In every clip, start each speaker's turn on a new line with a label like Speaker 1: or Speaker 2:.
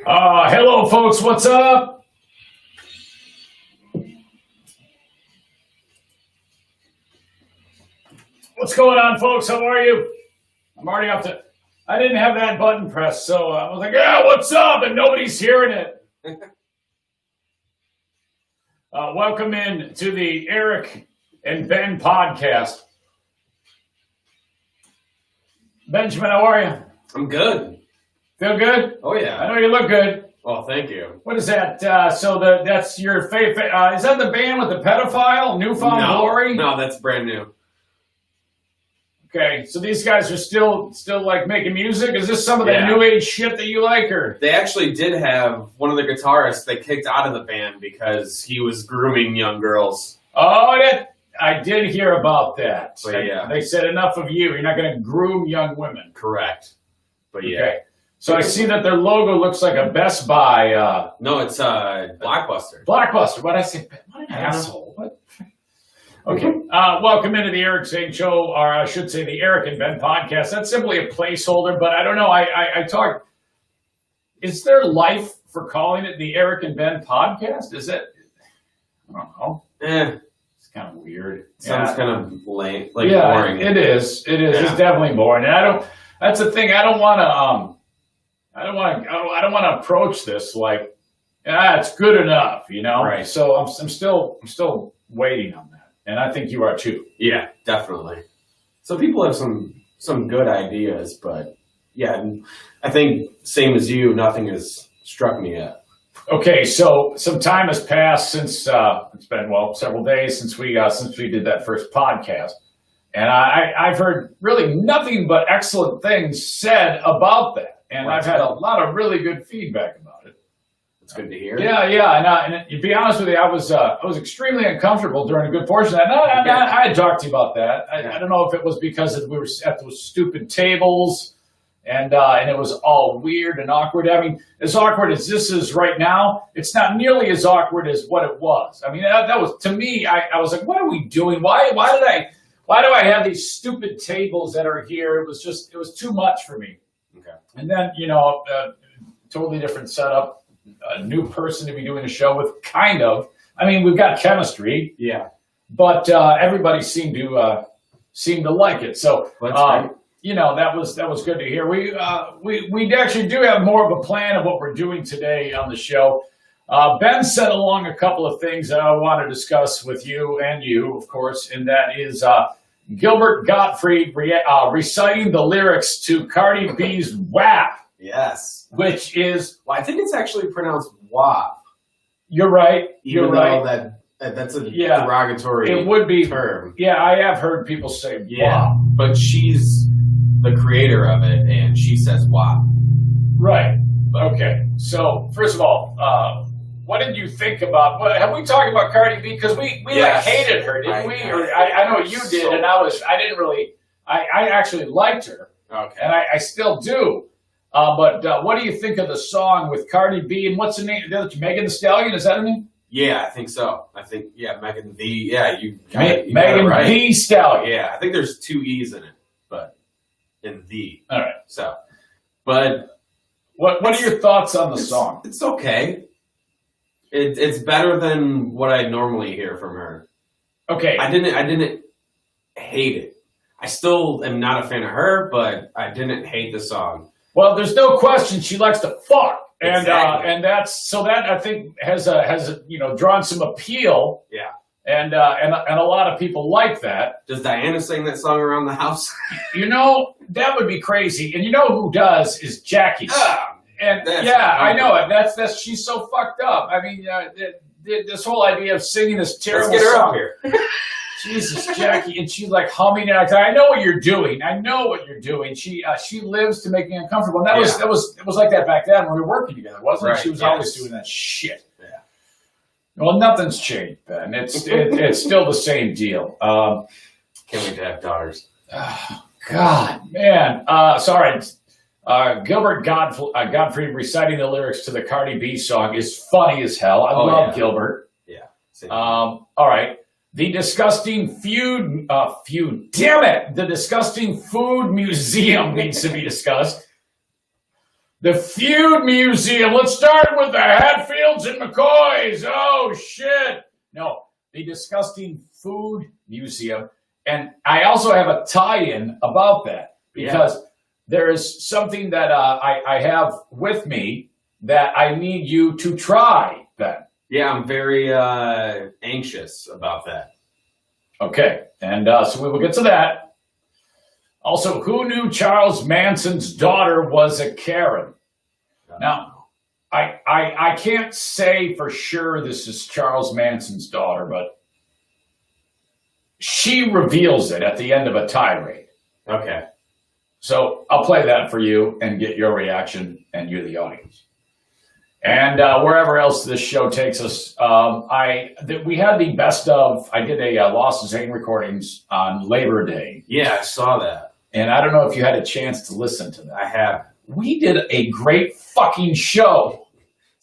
Speaker 1: Hello, folks. What's up? What's going on, folks? How are you? I'm already up to... I didn't have that button pressed, so I was like, yeah, what's up? And nobody's hearing it. Welcome in to the Eric and Ben podcast. Benjamin, how are you?
Speaker 2: I'm good.
Speaker 1: Feel good?
Speaker 2: Oh, yeah.
Speaker 1: I know you look good.
Speaker 2: Well, thank you.
Speaker 1: What is that? That's your favorite. Is that the band with the pedophile, Newfound Glory?
Speaker 2: No, that's brand new.
Speaker 1: Okay, so these guys are still like making music. Is this some of that new age shit that you like, or
Speaker 2: they actually did have one of the guitarists they kicked out of the band because he was grooming young girls.
Speaker 1: Oh, I did hear about that.
Speaker 2: But yeah,
Speaker 1: they said enough of you. You're not going to groom young women.
Speaker 2: Correct. But yeah.
Speaker 1: Okay. So I see that their logo looks like a Best Buy.
Speaker 2: No, it's Blockbuster.
Speaker 1: Blockbuster. What did I say? What an asshole. What? Okay. Welcome into the Eric Zane Show, or I should say the Eric and Ben podcast. That's simply a placeholder, but I don't know. I talked. Is there life for calling it the Eric and Ben podcast? Is it? I don't know. It's kind of weird.
Speaker 2: Sounds kind of lame, like boring.
Speaker 1: It is. It is. Yeah. It's definitely boring. And that's the thing. I don't want to approach this like, it's good enough, you know?
Speaker 2: Right.
Speaker 1: So I'm still waiting on that. And I think you are too.
Speaker 2: Yeah, definitely. So people have some good ideas, but yeah, I think same as you, nothing has struck me yet.
Speaker 1: Okay, so some time has passed since it's been several days since we did that first podcast, and I've heard really nothing but excellent things said about that, and I've had a lot of really good feedback about it.
Speaker 2: It's good to hear.
Speaker 1: Yeah, and to be honest with you, I was extremely uncomfortable during a good portion of that. I had talked to you about that. I don't know if it was because we were at those stupid tables, and it was all weird and awkward. I mean, as awkward as this is right now, it's not nearly as awkward as what it was. I mean, that was, to me, I was like, what are we doing? Why do I have these stupid tables that are here? It was too much for me.
Speaker 2: Okay.
Speaker 1: And then, totally different setup. A new person to be doing a show with, kind of. I mean, we've got chemistry.
Speaker 2: Yeah.
Speaker 1: But everybody seemed to like it. So, that was good to hear. We actually do have more of a plan of what we're doing today on the show. Ben sent along a couple of things that I want to discuss with you, of course, and that is Gilbert Gottfried reciting the lyrics to Cardi B's WAP.
Speaker 2: Yes.
Speaker 1: Which is...
Speaker 2: Well, I think it's actually pronounced WAP.
Speaker 1: You're right.
Speaker 2: Even though that's a derogatory
Speaker 1: it would be,
Speaker 2: term.
Speaker 1: Yeah, I have heard people say
Speaker 2: WAP.
Speaker 1: WAP.
Speaker 2: But she's the creator of it, and she says WAP.
Speaker 1: Right. Okay. So, first of all, what did you think about... have we talked about Cardi B? Because we hated her, didn't we? I know you did, and I didn't really... I actually liked her.
Speaker 2: Okay.
Speaker 1: And I still do. But what do you think of the song with Cardi B, and what's the name? Megan Thee Stallion, is that her name?
Speaker 2: Yeah, I think so. Megan Thee,
Speaker 1: Megan
Speaker 2: right.
Speaker 1: Thee Stallion.
Speaker 2: Yeah, I think there's 2 E's in it, but in the.
Speaker 1: All right.
Speaker 2: So, but.
Speaker 1: What are your thoughts on the song?
Speaker 2: It's okay. It's better than what I normally hear from her.
Speaker 1: Okay.
Speaker 2: I didn't hate it. I still am not a fan of her, but I didn't hate the song.
Speaker 1: Well, there's no question she likes to fuck, and
Speaker 2: exactly.
Speaker 1: And that I think has drawn some appeal.
Speaker 2: Yeah.
Speaker 1: And a lot of people like that.
Speaker 2: Does Diana sing that song around the house?
Speaker 1: That would be crazy. And who does is Jackie. I know it. That's she's so fucked up. I mean, this whole idea of singing this terrible
Speaker 2: Let's get her
Speaker 1: song.
Speaker 2: up here.
Speaker 1: Jesus, Jackie, and she's like humming it. I know what you're doing. She lives to make me uncomfortable. And it was like that back then when we were working together, wasn't it? She was always doing that shit. Yeah. Well, nothing's changed, Ben. It's still the same deal.
Speaker 2: Can't wait to have daughters.
Speaker 1: Oh, God, man. Sorry. Gilbert Gottfried reciting the lyrics to the Cardi B song is funny as hell. I love Gilbert.
Speaker 2: Yeah.
Speaker 1: All right. The disgusting damn it! The disgusting food museum needs to be discussed. The Feud Museum. Let's start with the Hatfields and McCoys. Oh, shit. No, the Disgusting Food Museum. And I also have a tie-in about that because there is something that I have with me that I need you to try, Ben.
Speaker 2: Yeah, I'm very anxious about that.
Speaker 1: Okay, and so we will get to that. Also, who knew Charles Manson's daughter was a Karen? Now, I can't say for sure this is Charles Manson's daughter, but she reveals it at the end of a tirade.
Speaker 2: Okay.
Speaker 1: So I'll play that for you and get your reaction and you, the audience. And wherever else this show takes us, we had the best of. I did a Lost Zane recordings on Labor Day.
Speaker 2: Yeah, I saw that.
Speaker 1: And I don't know if you had a chance to listen to that.
Speaker 2: I have.
Speaker 1: We did a great fucking show.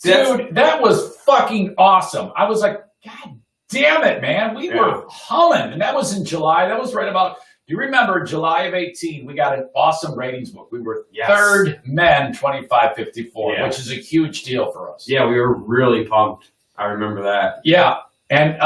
Speaker 1: Dude, that was fucking awesome. I was like, God damn it, man. We were humming. And that was in July. That was right about, do you remember July of 18? We got an awesome ratings book. We were third men 25-54, which is a huge deal for us.
Speaker 2: Yeah, we were really pumped. I remember that. Yeah.
Speaker 1: And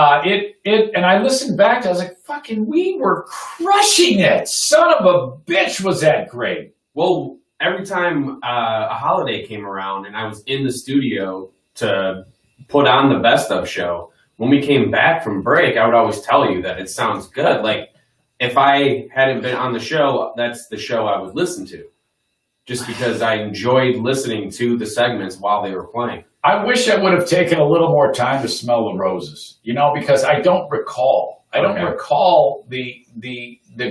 Speaker 1: and I listened back to it, I was like, fucking, we were crushing it. Son of a bitch, was that great.
Speaker 2: Well, every time a holiday came around and I was in the studio to put on the best of show, when we came back from break, I would always tell you that it sounds good. Like, if I hadn't been on the show, that's the show I would listen to, just because I enjoyed listening to the segments while they were playing.
Speaker 1: I wish I would have taken a little more time to smell the roses, because I don't recall. I don't recall the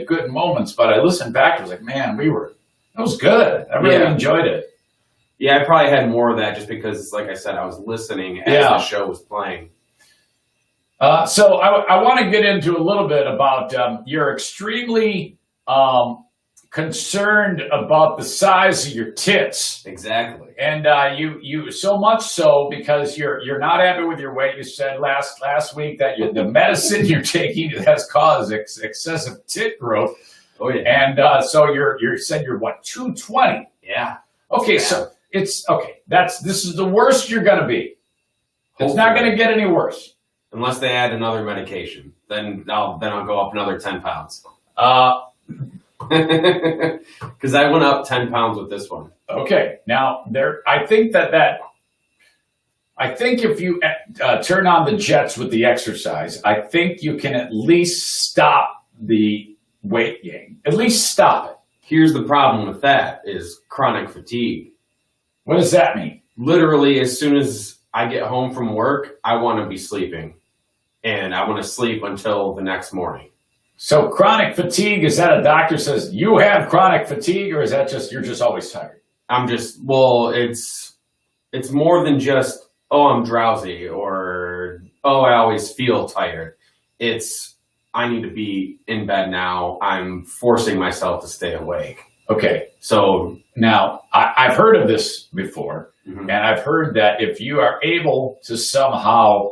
Speaker 1: good moments, but I listened back. I was like, man, it was good. I really enjoyed it.
Speaker 2: Yeah, I probably had more of that just because, like I said, I was listening as the show was playing.
Speaker 1: So I want to get into a little bit about you're extremely concerned about the size of your tits.
Speaker 2: Exactly.
Speaker 1: And you so much so because you're not happy with your weight. You said last week that the medicine you're taking has caused excessive tit growth.
Speaker 2: Oh yeah.
Speaker 1: And so you said you're what, 220?
Speaker 2: Yeah.
Speaker 1: Okay, so it's okay. This is the worst you're gonna be. Hopefully. It's not gonna get any worse.
Speaker 2: Unless they add another medication, then I'll go up another 10 pounds. Because I went up 10 pounds with this one.
Speaker 1: Okay, now I think if you turn on the jets with the exercise, I think you can at least stop the weight gain. At least stop it.
Speaker 2: Here's the problem with that is chronic fatigue.
Speaker 1: What does that mean?
Speaker 2: Literally, as soon as I get home from work, I want to be sleeping. And I want to sleep until the next morning.
Speaker 1: So chronic fatigue, is that a doctor says you have chronic fatigue, or is that just you're just always tired?
Speaker 2: It's more than just, I'm drowsy, or, I always feel tired. It's, I need to be in bed now. I'm forcing myself to stay awake.
Speaker 1: Okay. So now I've heard of this before, and I've heard that if you are able to somehow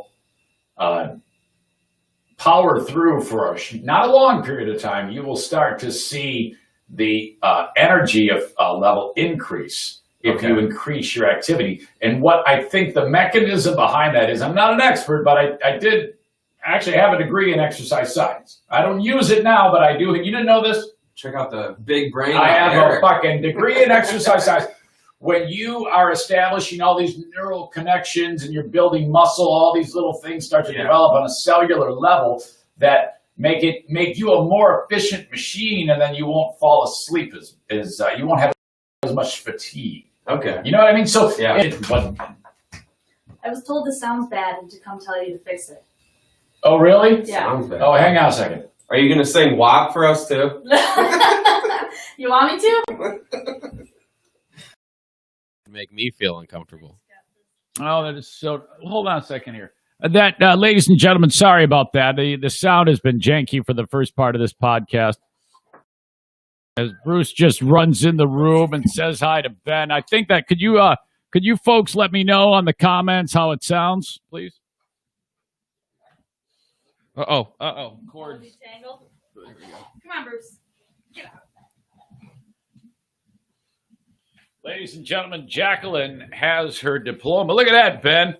Speaker 1: power through for not a long period of time, you will start to see the energy level increase if you increase your activity. And what I think the mechanism behind that is, I'm not an expert, but I did actually have a degree in exercise science. I don't use it now, but I do. You didn't know this?
Speaker 2: Check out the big brain.
Speaker 1: I have a fucking degree in exercise science. When you are establishing all these neural connections and you're building muscle, all these little things start to develop on a cellular level that make you a more efficient machine, and then you won't fall asleep as you won't have as much fatigue.
Speaker 2: Okay.
Speaker 1: You know what I mean? So
Speaker 3: I was told this sounds bad and to come tell you to fix it.
Speaker 1: Oh, really?
Speaker 3: Yeah.
Speaker 2: Sounds bad.
Speaker 1: Oh, hang on a second.
Speaker 2: Are you going to sing WAP for us too?
Speaker 3: You want me to?
Speaker 4: Make me feel uncomfortable.
Speaker 1: Oh, that is so. Hold on a second here. Ladies and gentlemen, sorry about that. The sound has been janky for the first part of this podcast. As Bruce just runs in the room and says hi to Ben. I think that could you folks let me know on the comments how it sounds, please?
Speaker 3: Cords. Come on, Bruce. Get out.
Speaker 1: Ladies and gentlemen, Jacqueline has her diploma. Look at that, Ben.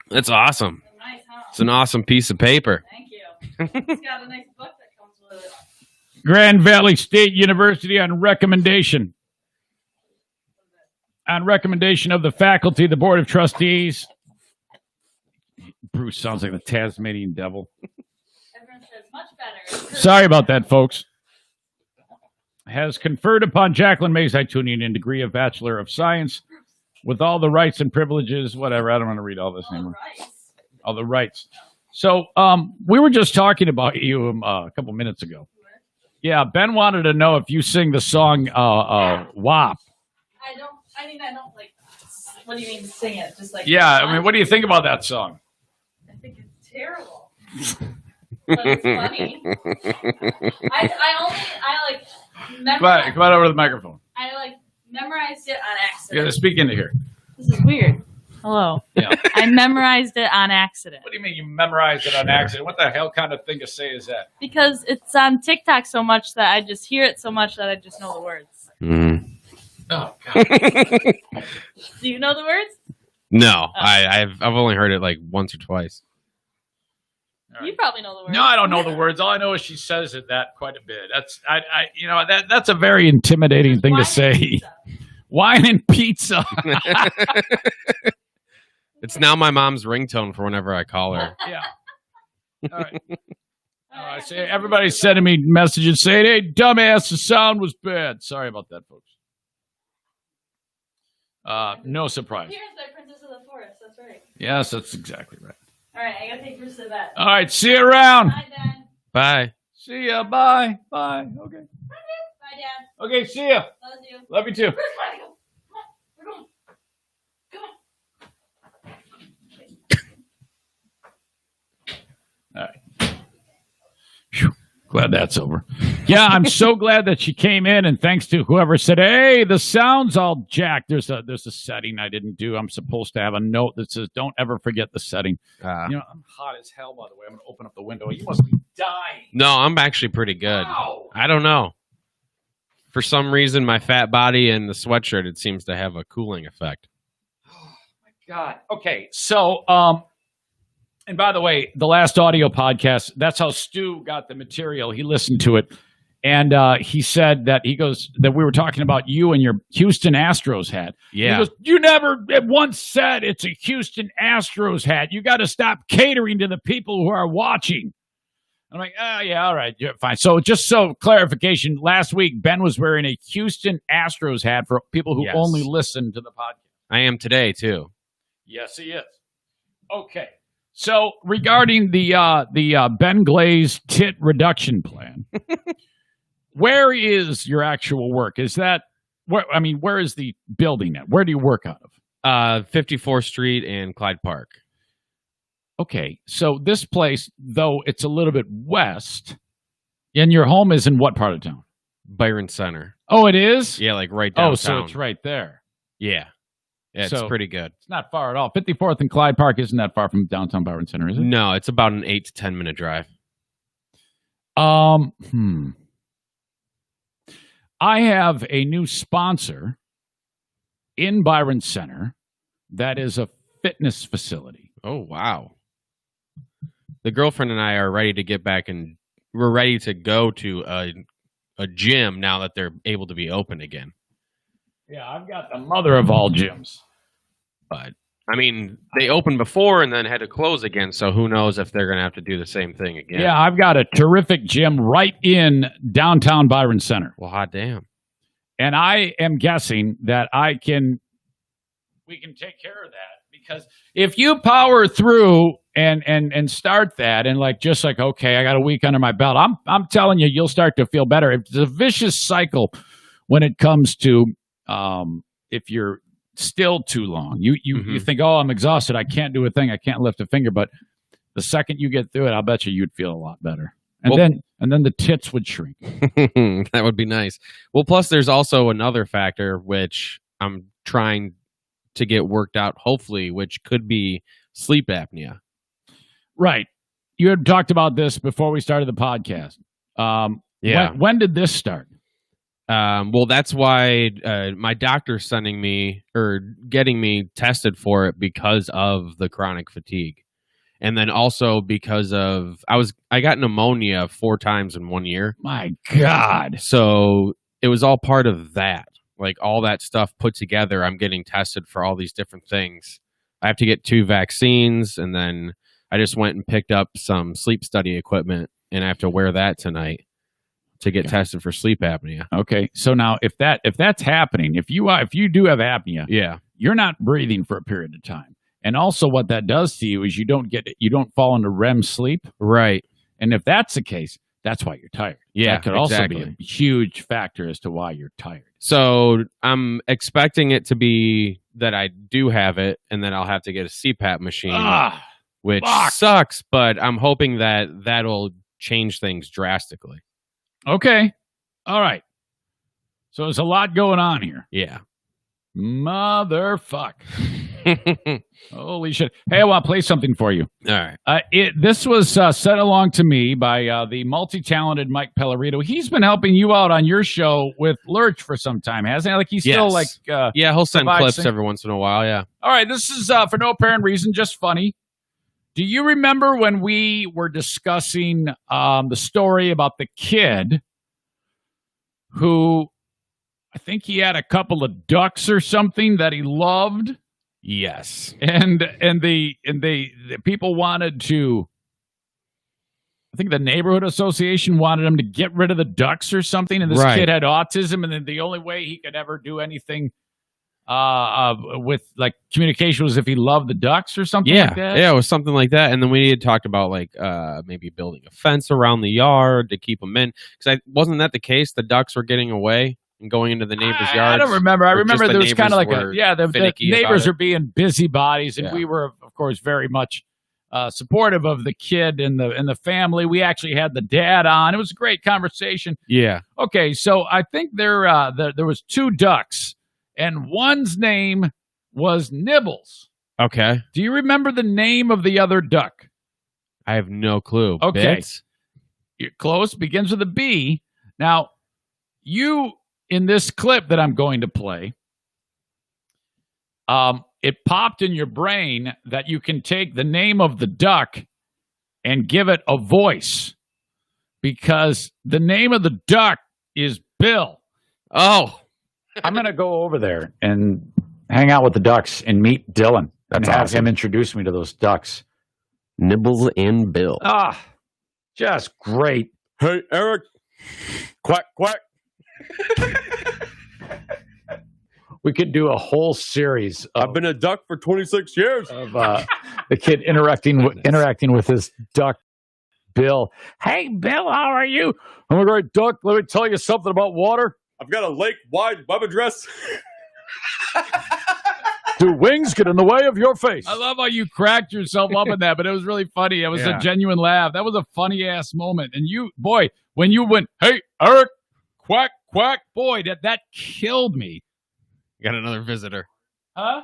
Speaker 4: That's awesome.
Speaker 3: Nice, huh?
Speaker 4: It's an awesome piece of paper.
Speaker 3: Thank you. It's got a nice book that comes with it.
Speaker 1: Grand Valley State University on recommendation. On recommendation of the faculty, the Board of Trustees. Bruce sounds like the Tasmanian devil.
Speaker 3: Everyone says much better.
Speaker 1: Sorry about that, folks. Has conferred upon Jacqueline Mays-Itunian a degree of Bachelor of Science with all the rights and privileges, whatever. I don't want to read all this anymore. All the rights. So we were just talking about you a couple minutes ago. Yeah, Ben wanted to know if you sing the song WAP.
Speaker 3: I don't like, what do you mean sing it? Just like.
Speaker 1: Yeah, I mean, what do you think about that song?
Speaker 3: I think it's terrible. But it's funny. I like memorize.
Speaker 1: Come on over to the microphone.
Speaker 3: I like memorized it on
Speaker 1: You
Speaker 3: accident.
Speaker 1: got to speak into here.
Speaker 3: This is weird. Hello.
Speaker 1: Yeah.
Speaker 3: I memorized it on accident.
Speaker 1: What do you mean you memorized it on accident? What the hell kind of thing to say is that?
Speaker 3: Because it's on TikTok so much that I just hear it so much that I just know the words.
Speaker 4: Mm.
Speaker 1: Oh, God.
Speaker 3: Do you know the words?
Speaker 4: No, I've only heard it like once or twice.
Speaker 1: All right.
Speaker 3: You probably know the words.
Speaker 1: No, I don't know the words. All I know is she says it that quite a bit. That's a very intimidating thing to say. Wine and pizza.
Speaker 4: It's now my mom's ringtone for whenever I call her.
Speaker 1: Yeah. All right. I say everybody's sending me messages saying, "Hey, dumbass, the sound was bad." Sorry about that, folks. No surprise.
Speaker 3: Here's the Princess of the Forest. That's right.
Speaker 1: Yes, that's exactly right.
Speaker 3: All right, I gotta take Bruce to the vet.
Speaker 1: All right, see you around.
Speaker 3: Bye, Dad.
Speaker 4: Bye.
Speaker 1: See ya. Bye. Bye. Okay.
Speaker 3: Bye, Dad.
Speaker 1: Okay, see ya.
Speaker 3: Love you.
Speaker 1: Love you too.
Speaker 3: Bruce, where go? Come on, we're going. Come on.
Speaker 1: All right. Whew. Glad that's over. Yeah, I'm so glad that she came in, and thanks to whoever said, "Hey, the sound's all jacked." There's a setting I didn't do. I'm supposed to have a note that says, "Don't ever forget the setting." I'm hot as hell, by the way. I'm gonna open up the window. You must be dying.
Speaker 4: No, I'm actually pretty good.
Speaker 1: Wow.
Speaker 4: I don't know. For some reason, my fat body and the sweatshirt, it seems to have a cooling effect.
Speaker 1: Oh my God. Okay, so and by the way, the last audio podcast, that's how Stu got the material. He listened to it, and he said that that we were talking about you and your Houston Astros hat.
Speaker 4: Yeah.
Speaker 1: He goes, "You never once said it's a Houston Astros hat. You got to stop catering to the people who are watching." I'm like, yeah, all right, yeah, fine. So just so clarification, last week Ben was wearing a Houston Astros hat for people who
Speaker 4: Yes.
Speaker 1: only listen to the podcast.
Speaker 4: I am today, too.
Speaker 1: Yes, he is. Okay. So regarding the Ben Glaze tit reduction plan, where is your actual work? Is that where is the building at? Where do you work out of?
Speaker 4: 54th Street and Clyde Park.
Speaker 1: Okay, so this place, though it's a little bit west, and your home is in what part of town?
Speaker 4: Byron Center.
Speaker 1: Oh, it is?
Speaker 4: Yeah, like right downtown.
Speaker 1: Oh, so it's right there.
Speaker 4: Yeah. Yeah, it's
Speaker 1: So-
Speaker 4: pretty good.
Speaker 1: It's not far at all. 54th and Clyde Park isn't that far from downtown Byron Center, is it?
Speaker 4: No, it's about an 8 to 10 minute drive.
Speaker 1: I have a new sponsor in Byron Center that is a fitness facility.
Speaker 4: Oh, wow. The girlfriend and I are ready to get back, and we're ready to go to a gym now that they're able to be open again.
Speaker 1: Yeah, I've got the mother of all gyms.
Speaker 4: But, I mean, they opened before and then had to close again, so who knows if they're going to have to do the same thing again.
Speaker 1: Yeah, I've got a terrific gym right in downtown Byron Center.
Speaker 4: Well, hot damn.
Speaker 1: And I am guessing that we can take care of that, because if you power through and start that and okay, I got a week under my belt, I'm telling you, you'll start to feel better. It's a vicious cycle when it comes to if you're still too long. You think, oh, I'm exhausted, I can't do a thing, I can't lift a finger, but the second you get through it, I'll bet you'd feel a lot better. And then the tits would shrink.
Speaker 4: That would be nice. Well, plus there's also another factor which I'm trying to get worked out, hopefully, which could be sleep apnea.
Speaker 1: Right. You had talked about this before we started the podcast.
Speaker 4: Yeah.
Speaker 1: When did this start?
Speaker 4: Well, that's why my doctor's sending me or getting me tested for it because of the chronic fatigue. And then also because of I got pneumonia 4 times in 1 year.
Speaker 1: My God.
Speaker 4: So it was all part of that. Like all that stuff put together, I'm getting tested for all these different things. I have to get 2 vaccines, and then I just went and picked up some sleep study equipment, and I have to wear that tonight to get tested for sleep apnea.
Speaker 1: Okay, so now if that's happening, if you do have apnea,
Speaker 4: Yeah.
Speaker 1: you're not breathing for a period of time. And also what that does to you is you don't fall into REM sleep.
Speaker 4: Right.
Speaker 1: And if that's the case, that's why you're tired.
Speaker 4: Yeah,
Speaker 1: That could also
Speaker 4: exactly.
Speaker 1: be a huge factor as to why you're tired.
Speaker 4: So I'm expecting it to be that I do have it, and then I'll have to get a CPAP machine, which
Speaker 1: fuck.
Speaker 4: sucks, but I'm hoping that that'll change things drastically.
Speaker 1: Okay. All right. So there's a lot going on here.
Speaker 4: Yeah.
Speaker 1: Motherfuck. Holy shit. Hey, I want to play something for you.
Speaker 4: All right.
Speaker 1: This was sent along to me by the multi-talented Mike Pellerito. He's been helping you out on your show with Lurch for some time, hasn't he? Like he's still like...
Speaker 4: yeah, he'll send
Speaker 1: provides
Speaker 4: clips
Speaker 1: thing-
Speaker 4: every once in a while, yeah.
Speaker 1: All right, this is for no apparent reason, just funny. Do you remember when we were discussing the story about the kid who, I think he had a couple of ducks or something that he loved,
Speaker 4: Yes.
Speaker 1: and the people wanted to, I think the neighborhood association wanted him to get rid of the ducks or something, and this
Speaker 4: Right.
Speaker 1: kid had autism, and then the only way he could ever do anything with like communication was if he loved the ducks or something
Speaker 4: Yeah.
Speaker 1: like that.
Speaker 4: Yeah, it was something like that. And then we had talked about like maybe building a fence around the yard to keep them in. Because wasn't that the case? The ducks were getting away and going into the neighbor's yard.
Speaker 1: I don't remember. I
Speaker 4: Or
Speaker 1: remember
Speaker 4: just
Speaker 1: there
Speaker 4: the
Speaker 1: was kind of like
Speaker 4: neighbors
Speaker 1: the
Speaker 4: were finicky
Speaker 1: neighbors
Speaker 4: about
Speaker 1: are being busybodies, and
Speaker 4: Yeah.
Speaker 1: we were, of course, very much supportive of the kid and the family. We actually had the dad on. It was a great conversation.
Speaker 4: Yeah.
Speaker 1: Okay, so I think there was 2 ducks, and one's name was Nibbles.
Speaker 4: Okay.
Speaker 1: Do you remember the name of the other duck?
Speaker 4: I have no clue.
Speaker 1: Okay.
Speaker 4: Bits?
Speaker 1: You're close. Begins with a B. Now, you in this clip that I'm going to play, it popped in your brain that you can take the name of the duck and give it a voice, because the name of the duck is Bill.
Speaker 4: Oh.
Speaker 1: I'm going to go over there and hang out with the ducks and meet Dylan and have
Speaker 5: awesome.
Speaker 1: him introduce me to those ducks.
Speaker 5: Nibbles and Bill.
Speaker 1: Just great.
Speaker 5: Hey, Eric. Quack, quack.
Speaker 1: We could do a whole series of,
Speaker 5: I've been a duck for 26 years.
Speaker 1: of the kid interacting with his duck, Bill. Hey, Bill, how are you? I'm a great duck. Let me tell you something about water.
Speaker 5: I've got a lake-wide web address.
Speaker 1: Do wings get in the way of your face? I love how you cracked yourself up in that, but it was really funny. It was a genuine laugh. That was a funny-ass moment. And you, boy, when you went, hey, Eric, quack, quack, boy, that killed me.
Speaker 4: Got another visitor.
Speaker 1: Huh?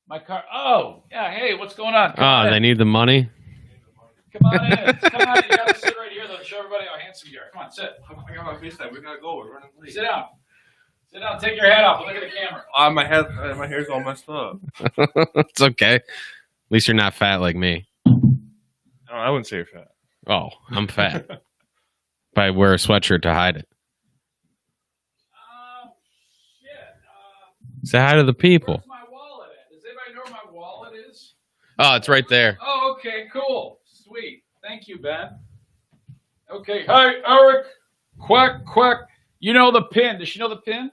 Speaker 1: My car. Oh, yeah. Hey, what's going on? Come on
Speaker 4: They
Speaker 1: in.
Speaker 4: need the money.
Speaker 1: Come on in. Come on in. You got to sit right here, though. Show everybody how handsome you are. Come on, sit.
Speaker 5: I got my face that. We gotta go. We're running late.
Speaker 1: Sit down. Sit down. Take your hat off. Look at the camera.
Speaker 5: My hair's all messed up.
Speaker 4: It's okay. At least you're not fat like me.
Speaker 5: I wouldn't say you're fat.
Speaker 4: Oh, I'm fat. But I wear a sweatshirt to hide it.
Speaker 1: Shit.
Speaker 4: Say hi to the people.
Speaker 1: Where's my wallet at? Does anybody know where my wallet is?
Speaker 4: Oh, it's right there.
Speaker 1: Oh, okay. Cool. Sweet. Thank you, Ben. Okay. Hi, Eric. Quack, quack. You know the pin. Does she know the pin?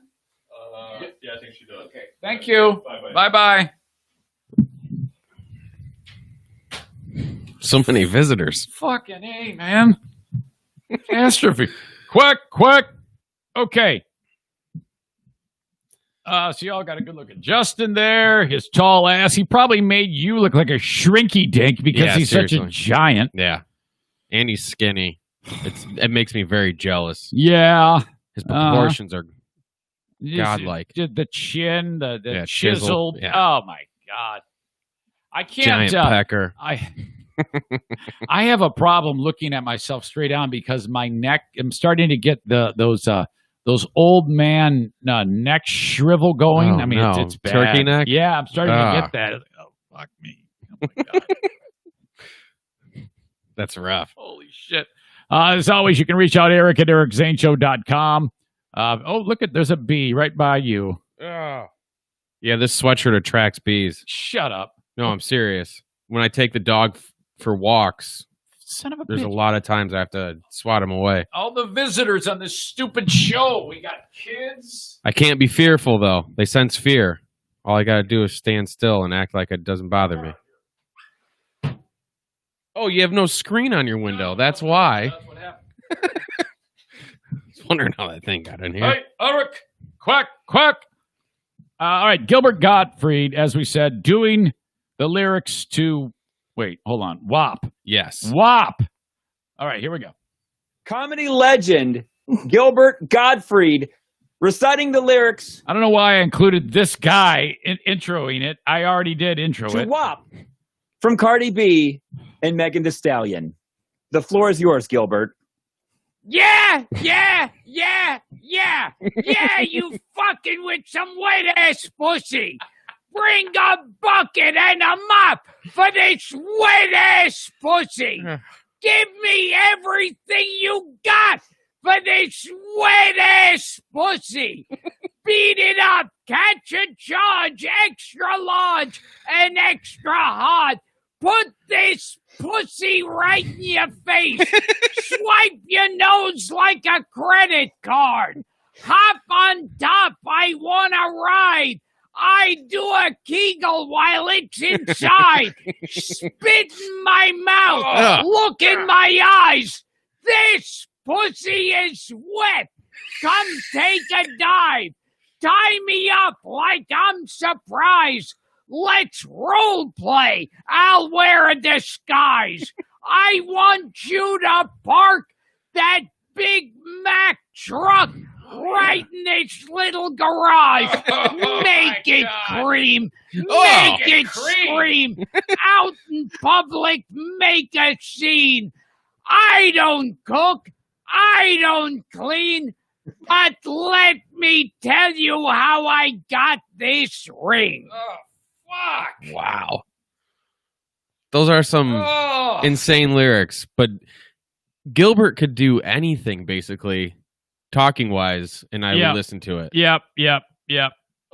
Speaker 5: Yeah, I think she does.
Speaker 1: Okay. Thank you.
Speaker 5: Bye-bye.
Speaker 1: Bye-bye.
Speaker 4: So many visitors.
Speaker 1: Fucking A, man. Catastrophe. Quack, quack. Okay. So y'all got a good look at Justin there. His tall ass. He probably made you look like a shrinky dink because
Speaker 4: Yeah,
Speaker 1: he's such a
Speaker 4: seriously.
Speaker 1: giant.
Speaker 4: Yeah. And he's skinny. It makes me very jealous.
Speaker 1: Yeah.
Speaker 4: His proportions are
Speaker 1: Just-
Speaker 4: godlike.
Speaker 1: The chin, the
Speaker 4: Yeah,
Speaker 1: chiseled.
Speaker 4: chiseled, yeah.
Speaker 1: Oh my God. I can't.
Speaker 4: Giant pecker.
Speaker 1: I have a problem looking at myself straight on because my neck. I'm starting to get those those old man neck shrivel going.
Speaker 4: Oh,
Speaker 1: I mean,
Speaker 4: no.
Speaker 1: it's bad.
Speaker 4: Turkey neck?
Speaker 1: Yeah, I'm starting to get that. Oh, fuck me. Oh, my God.
Speaker 4: That's rough.
Speaker 1: Holy shit. As always, you can reach out, Eric at ericzaneshow.com. Look there's a bee right by you.
Speaker 4: Yeah, this sweatshirt attracts bees.
Speaker 1: Shut up.
Speaker 4: No, I'm serious. When I take the dog for walks,
Speaker 1: Son of a
Speaker 4: there's
Speaker 1: bitch.
Speaker 4: a lot of times I have to swat him away.
Speaker 1: All the visitors on this stupid show. We got kids.
Speaker 4: I can't be fearful, though. They sense fear. All I got to do is stand still and act like it doesn't bother me. Oh, you have no screen on your window. That's why.
Speaker 1: That's what happened.
Speaker 4: I was wondering how that thing got in here.
Speaker 1: Hey, Eric. Quack, quack. All right, Gilbert Gottfried, as we said, doing the lyrics to, wait, hold on, WAP.
Speaker 4: Yes.
Speaker 1: WAP. All right, here we go.
Speaker 6: Comedy legend Gilbert Gottfried reciting the lyrics
Speaker 1: I don't know why I included this guy in introing it. I already did intro
Speaker 6: to
Speaker 1: it.
Speaker 6: WAP from Cardi B and Megan Thee Stallion. The floor is yours, Gilbert.
Speaker 7: Yeah, you fucking with some wet-ass pussy. Bring a bucket and a mop for this wet-ass pussy. Give me everything you got for this wet-ass pussy. Beat it up, catch a charge, extra large and extra hard. Put this pussy right in your face. Swipe your nose like a credit card. Hop on top, I wanna ride. I do a Kegel while it's inside. Spit in my mouth. Look in my eyes. This pussy is wet. Come take a dive. Tie me up like I'm surprised. Let's role play. I'll wear a disguise. I want you to park that Big Mac truck right in this little garage. Make it cream. Make it scream. Out in public, make a scene. I don't cook. I don't clean. But let me tell you how I got this ring.
Speaker 1: Fuck.
Speaker 4: Wow. Those are some insane lyrics, but Gilbert could do anything, basically, talking-wise, and I would listen to it.
Speaker 1: Yep.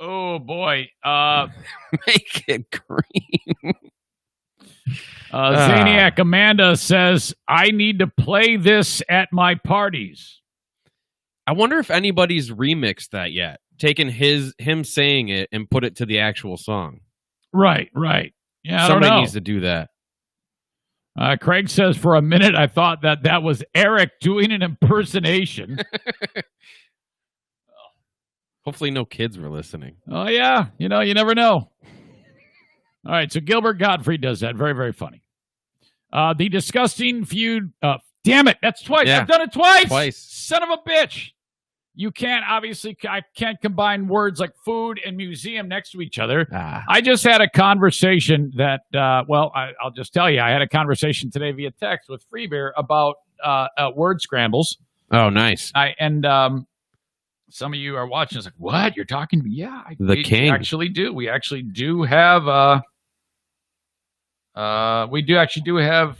Speaker 1: Oh, boy.
Speaker 4: Make it green.
Speaker 1: Zaniac Amanda says, I need to play this at my parties.
Speaker 4: I wonder if anybody's remixed that yet. Taken him saying it and put it to the actual song.
Speaker 1: Right. Yeah, I
Speaker 4: Somebody
Speaker 1: don't know.
Speaker 4: needs to do that.
Speaker 1: Craig says, for a minute, I thought that was Eric doing an impersonation.
Speaker 4: Hopefully no kids were listening.
Speaker 1: Oh, yeah. You never know. All right, so Gilbert Gottfried does that. Very, very funny. The disgusting feud. Damn it, that's twice.
Speaker 4: Yeah.
Speaker 1: I've done it twice.
Speaker 4: Twice.
Speaker 1: Son of a bitch. You can't, obviously, I can't combine words like food and museum next to each other. I just had a conversation that, I'll just tell you, I had a conversation today via text with Freebeer about word scrambles.
Speaker 4: Oh, nice.
Speaker 1: Some of you are watching. It's like, what? You're talking to me? Yeah,
Speaker 4: The king.
Speaker 1: We actually do. We actually do have. We do actually have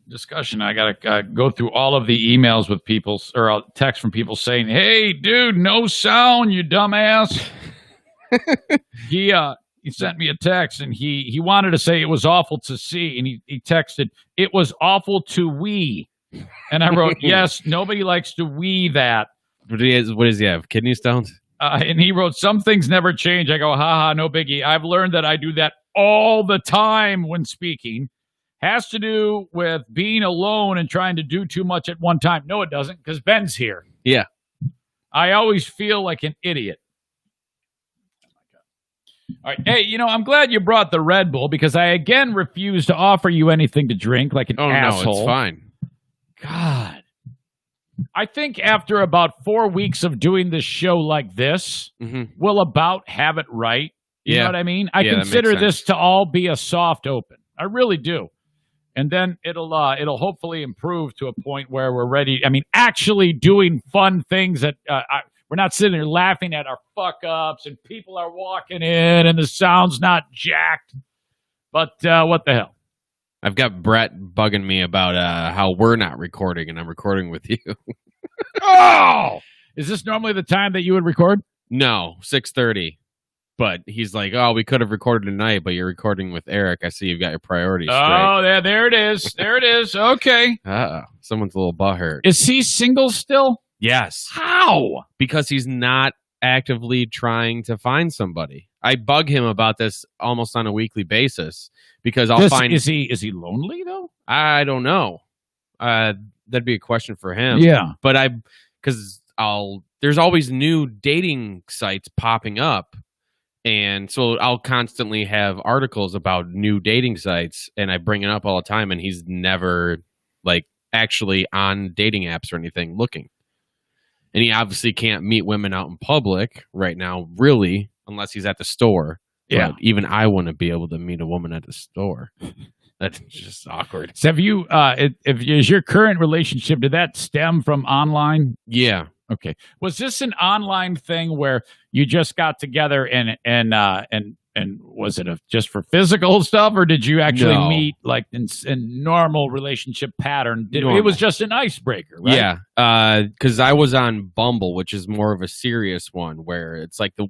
Speaker 1: discussion. I gotta go through all of the emails with people or text from people saying, "Hey, dude, no sound, you dumbass." He sent me a text and he wanted to say it was awful to see, and he texted it was awful to wee, and I wrote, yes, nobody likes to wee that.
Speaker 4: What does he have? Kidney stones?
Speaker 1: And he wrote, some things never change. I go, haha, no biggie. I've learned that I do that all the time when speaking. Has to do with being alone and trying to do too much at one time. No, it doesn't, because Ben's here.
Speaker 4: Yeah.
Speaker 1: I always feel like an idiot. All right. Hey, I'm glad you brought the Red Bull, because I again refuse to offer you anything to drink like an asshole.
Speaker 4: No, it's fine.
Speaker 1: God. I think after about 4 weeks of doing this show like this, we'll about have it right. You know what I mean? I consider this to all be a soft open. I really do. and then it'll hopefully improve to a point where we're ready. I mean, actually doing fun things that we're not sitting there laughing at our fuck ups, and people are walking in, and the sound's not jacked. But what the hell?
Speaker 4: I've got Brett bugging me about how we're not recording, and I'm recording with you.
Speaker 1: Oh, is this normally the time that you would record?
Speaker 4: No, 6:30. But he's like, oh, we could have recorded tonight, but you're recording with Eric. I see you've got your priorities straight.
Speaker 1: Oh, there it is. There it is. Okay.
Speaker 4: Someone's a little butthurt.
Speaker 1: Is he single still?
Speaker 4: Yes.
Speaker 1: How?
Speaker 4: Because he's not actively trying to find somebody. I bug him about this almost on a weekly basis because I'll find.
Speaker 1: Is he lonely though?
Speaker 4: I don't know. That'd be a question for him.
Speaker 1: Yeah.
Speaker 4: But there's always new dating sites popping up. And so I'll constantly have articles about new dating sites, and I bring it up all the time, and he's never like actually on dating apps or anything looking. And he obviously can't meet women out in public right now, really, unless he's at the store.
Speaker 1: Yeah.
Speaker 4: But even I wouldn't be able to meet a woman at the store. That's just awkward.
Speaker 1: So have you, is your current relationship, did that stem from online?
Speaker 4: Yeah.
Speaker 1: Okay. Was this an online thing where you just got together and was it just for physical stuff, or did you actually meet like in normal relationship pattern? It was just an icebreaker, right?
Speaker 4: Yeah. Because I was on Bumble, which is more of a serious one, where it's like the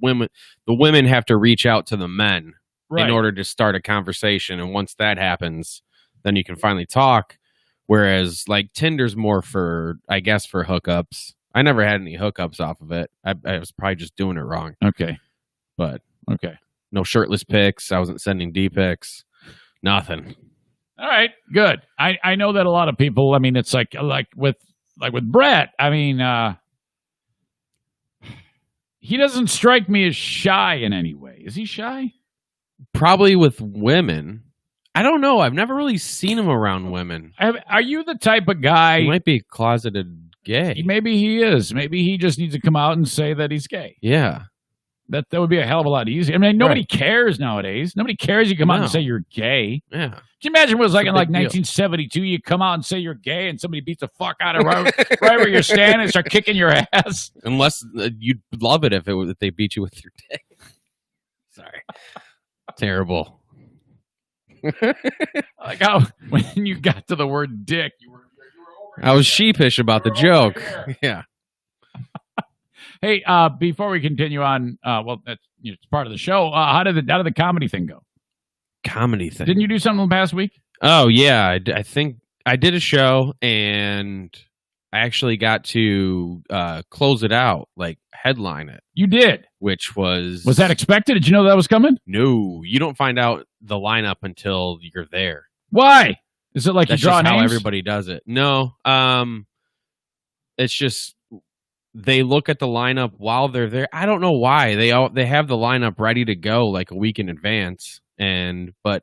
Speaker 4: women have to reach out to the men in order to start a conversation, and once that happens, then you can finally talk. Whereas like Tinder's more for, I guess, for hookups. I never had any hookups off of it. I was probably just doing it wrong.
Speaker 1: Okay.
Speaker 4: But
Speaker 1: okay.
Speaker 4: No shirtless pics. I wasn't sending D pics. Nothing.
Speaker 1: All right. Good. I know that a lot of people, I mean, it's like with Brett, I mean, he doesn't strike me as shy in any way. Is he shy?
Speaker 4: Probably with women. I don't know. I've never really seen him around women.
Speaker 1: Are you the type of guy?
Speaker 4: He might be closeted gay.
Speaker 1: Maybe he is. Maybe he just needs to come out and say that he's gay.
Speaker 4: Yeah.
Speaker 1: That would be a hell of a lot easier. I mean, nobody cares nowadays. Nobody cares you come out and say you're gay.
Speaker 4: Yeah.
Speaker 1: Can you imagine what it was like in like 1972? You come out and say you're gay and somebody beats the fuck out of right where you're standing and start kicking your ass.
Speaker 4: Unless you'd love it if they beat you with your dick. Sorry. Terrible.
Speaker 1: Like how when you got to the word dick, you were
Speaker 4: I was sheepish about the joke. Yeah.
Speaker 1: Hey, before we continue on, well, that's it's part of the show. How did the comedy thing go?
Speaker 4: Comedy thing.
Speaker 1: Didn't you do something past week?
Speaker 4: Oh yeah, I think I did a show, and I actually got to close it out, like headline it.
Speaker 1: You did,
Speaker 4: which was
Speaker 1: that expected? Did you know that was coming?
Speaker 4: No, you don't find out the lineup until you're there.
Speaker 1: Why? Is it like
Speaker 4: That's
Speaker 1: you draw
Speaker 4: just
Speaker 1: names?
Speaker 4: how everybody does it. No, it's just they look at the lineup while they're there. I don't know why they have the lineup ready to go like a week in advance, but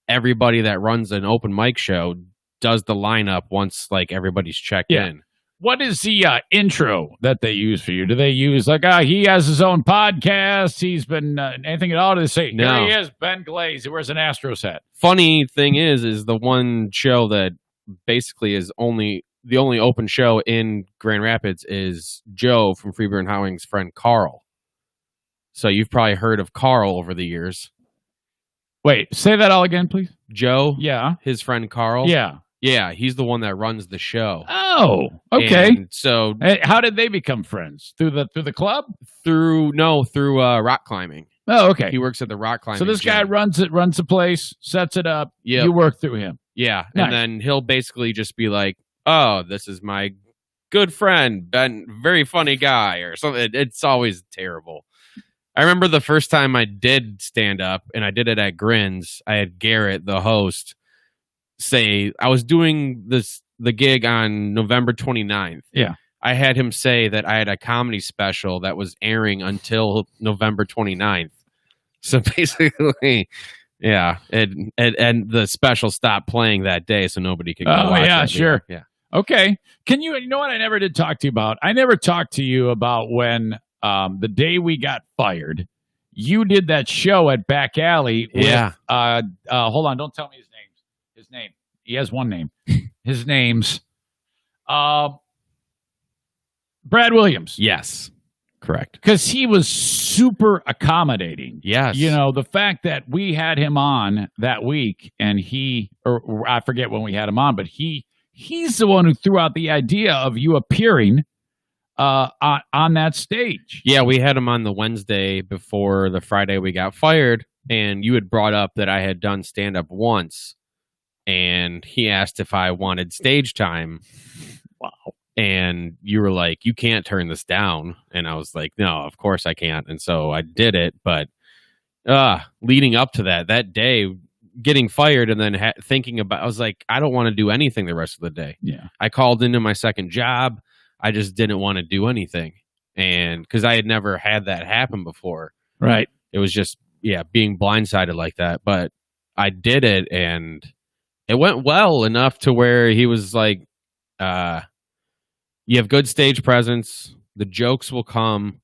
Speaker 4: everybody that runs an open mic show does the lineup once like everybody's checked in.
Speaker 1: What is the intro that they use for you? Do they use like, he has his own podcast? He's been anything at all? Do they say,
Speaker 4: no.
Speaker 1: Here he is, Ben Glaze. He wears an Astros hat.
Speaker 4: Funny thing is the one show that basically is the only open show in Grand Rapids is Joe from Freeburn Howing's friend Carl. So you've probably heard of Carl over the years.
Speaker 1: Wait, say that all again, please.
Speaker 4: Joe?
Speaker 1: Yeah.
Speaker 4: His friend Carl?
Speaker 1: Yeah.
Speaker 4: Yeah, he's the one that runs the show.
Speaker 1: Oh, okay.
Speaker 4: And so
Speaker 1: how did they become friends? Through the club?
Speaker 4: Through rock climbing.
Speaker 1: Oh, okay.
Speaker 4: He works at the rock climbing.
Speaker 1: So this
Speaker 4: gym.
Speaker 1: guy runs the place, sets it up.
Speaker 4: Yeah.
Speaker 1: You work through him.
Speaker 4: Yeah.
Speaker 1: Nice.
Speaker 4: And then he'll basically just be like, oh, this is my good friend, Ben, very funny guy, or something. It's always terrible. I remember the first time I did stand up, and I did it at Grins. I had Garrett, the host, say, I was doing the gig on November 29th.
Speaker 1: Yeah.
Speaker 4: I had him say that I had a comedy special that was airing until November 29th. So basically, yeah, and the special stopped playing that day, so nobody could go watch
Speaker 1: yeah,
Speaker 4: that
Speaker 1: sure.
Speaker 4: video. Yeah.
Speaker 1: Okay. You know what I never did talk to you about? I never talked to you about when the day we got fired, you did that show at Back Alley with, hold on, don't tell me his name. He has one name. His name's Brad Williams.
Speaker 4: Yes. Correct.
Speaker 1: Because he was super accommodating.
Speaker 4: Yes.
Speaker 1: You know, the fact that we had him on that week and or I forget when we had him on, but he's the one who threw out the idea of you appearing on that stage.
Speaker 4: Yeah, we had him on the Wednesday before the Friday we got fired, and you had brought up that I had done stand-up once, and he asked if I wanted stage time.
Speaker 1: Wow.
Speaker 4: And you were like, you can't turn this down. And I was like, no, of course I can't. And so I did it. But leading up to that day, getting fired and then thinking about, I was like, I don't want to do anything the rest of the day.
Speaker 1: Yeah.
Speaker 4: I called into my second job. I just didn't want to do anything. And because I had never had that happen before.
Speaker 1: Right.
Speaker 4: It was just, being blindsided like that. But I did it, and it went well enough to where he was like, you have good stage presence. The jokes will come,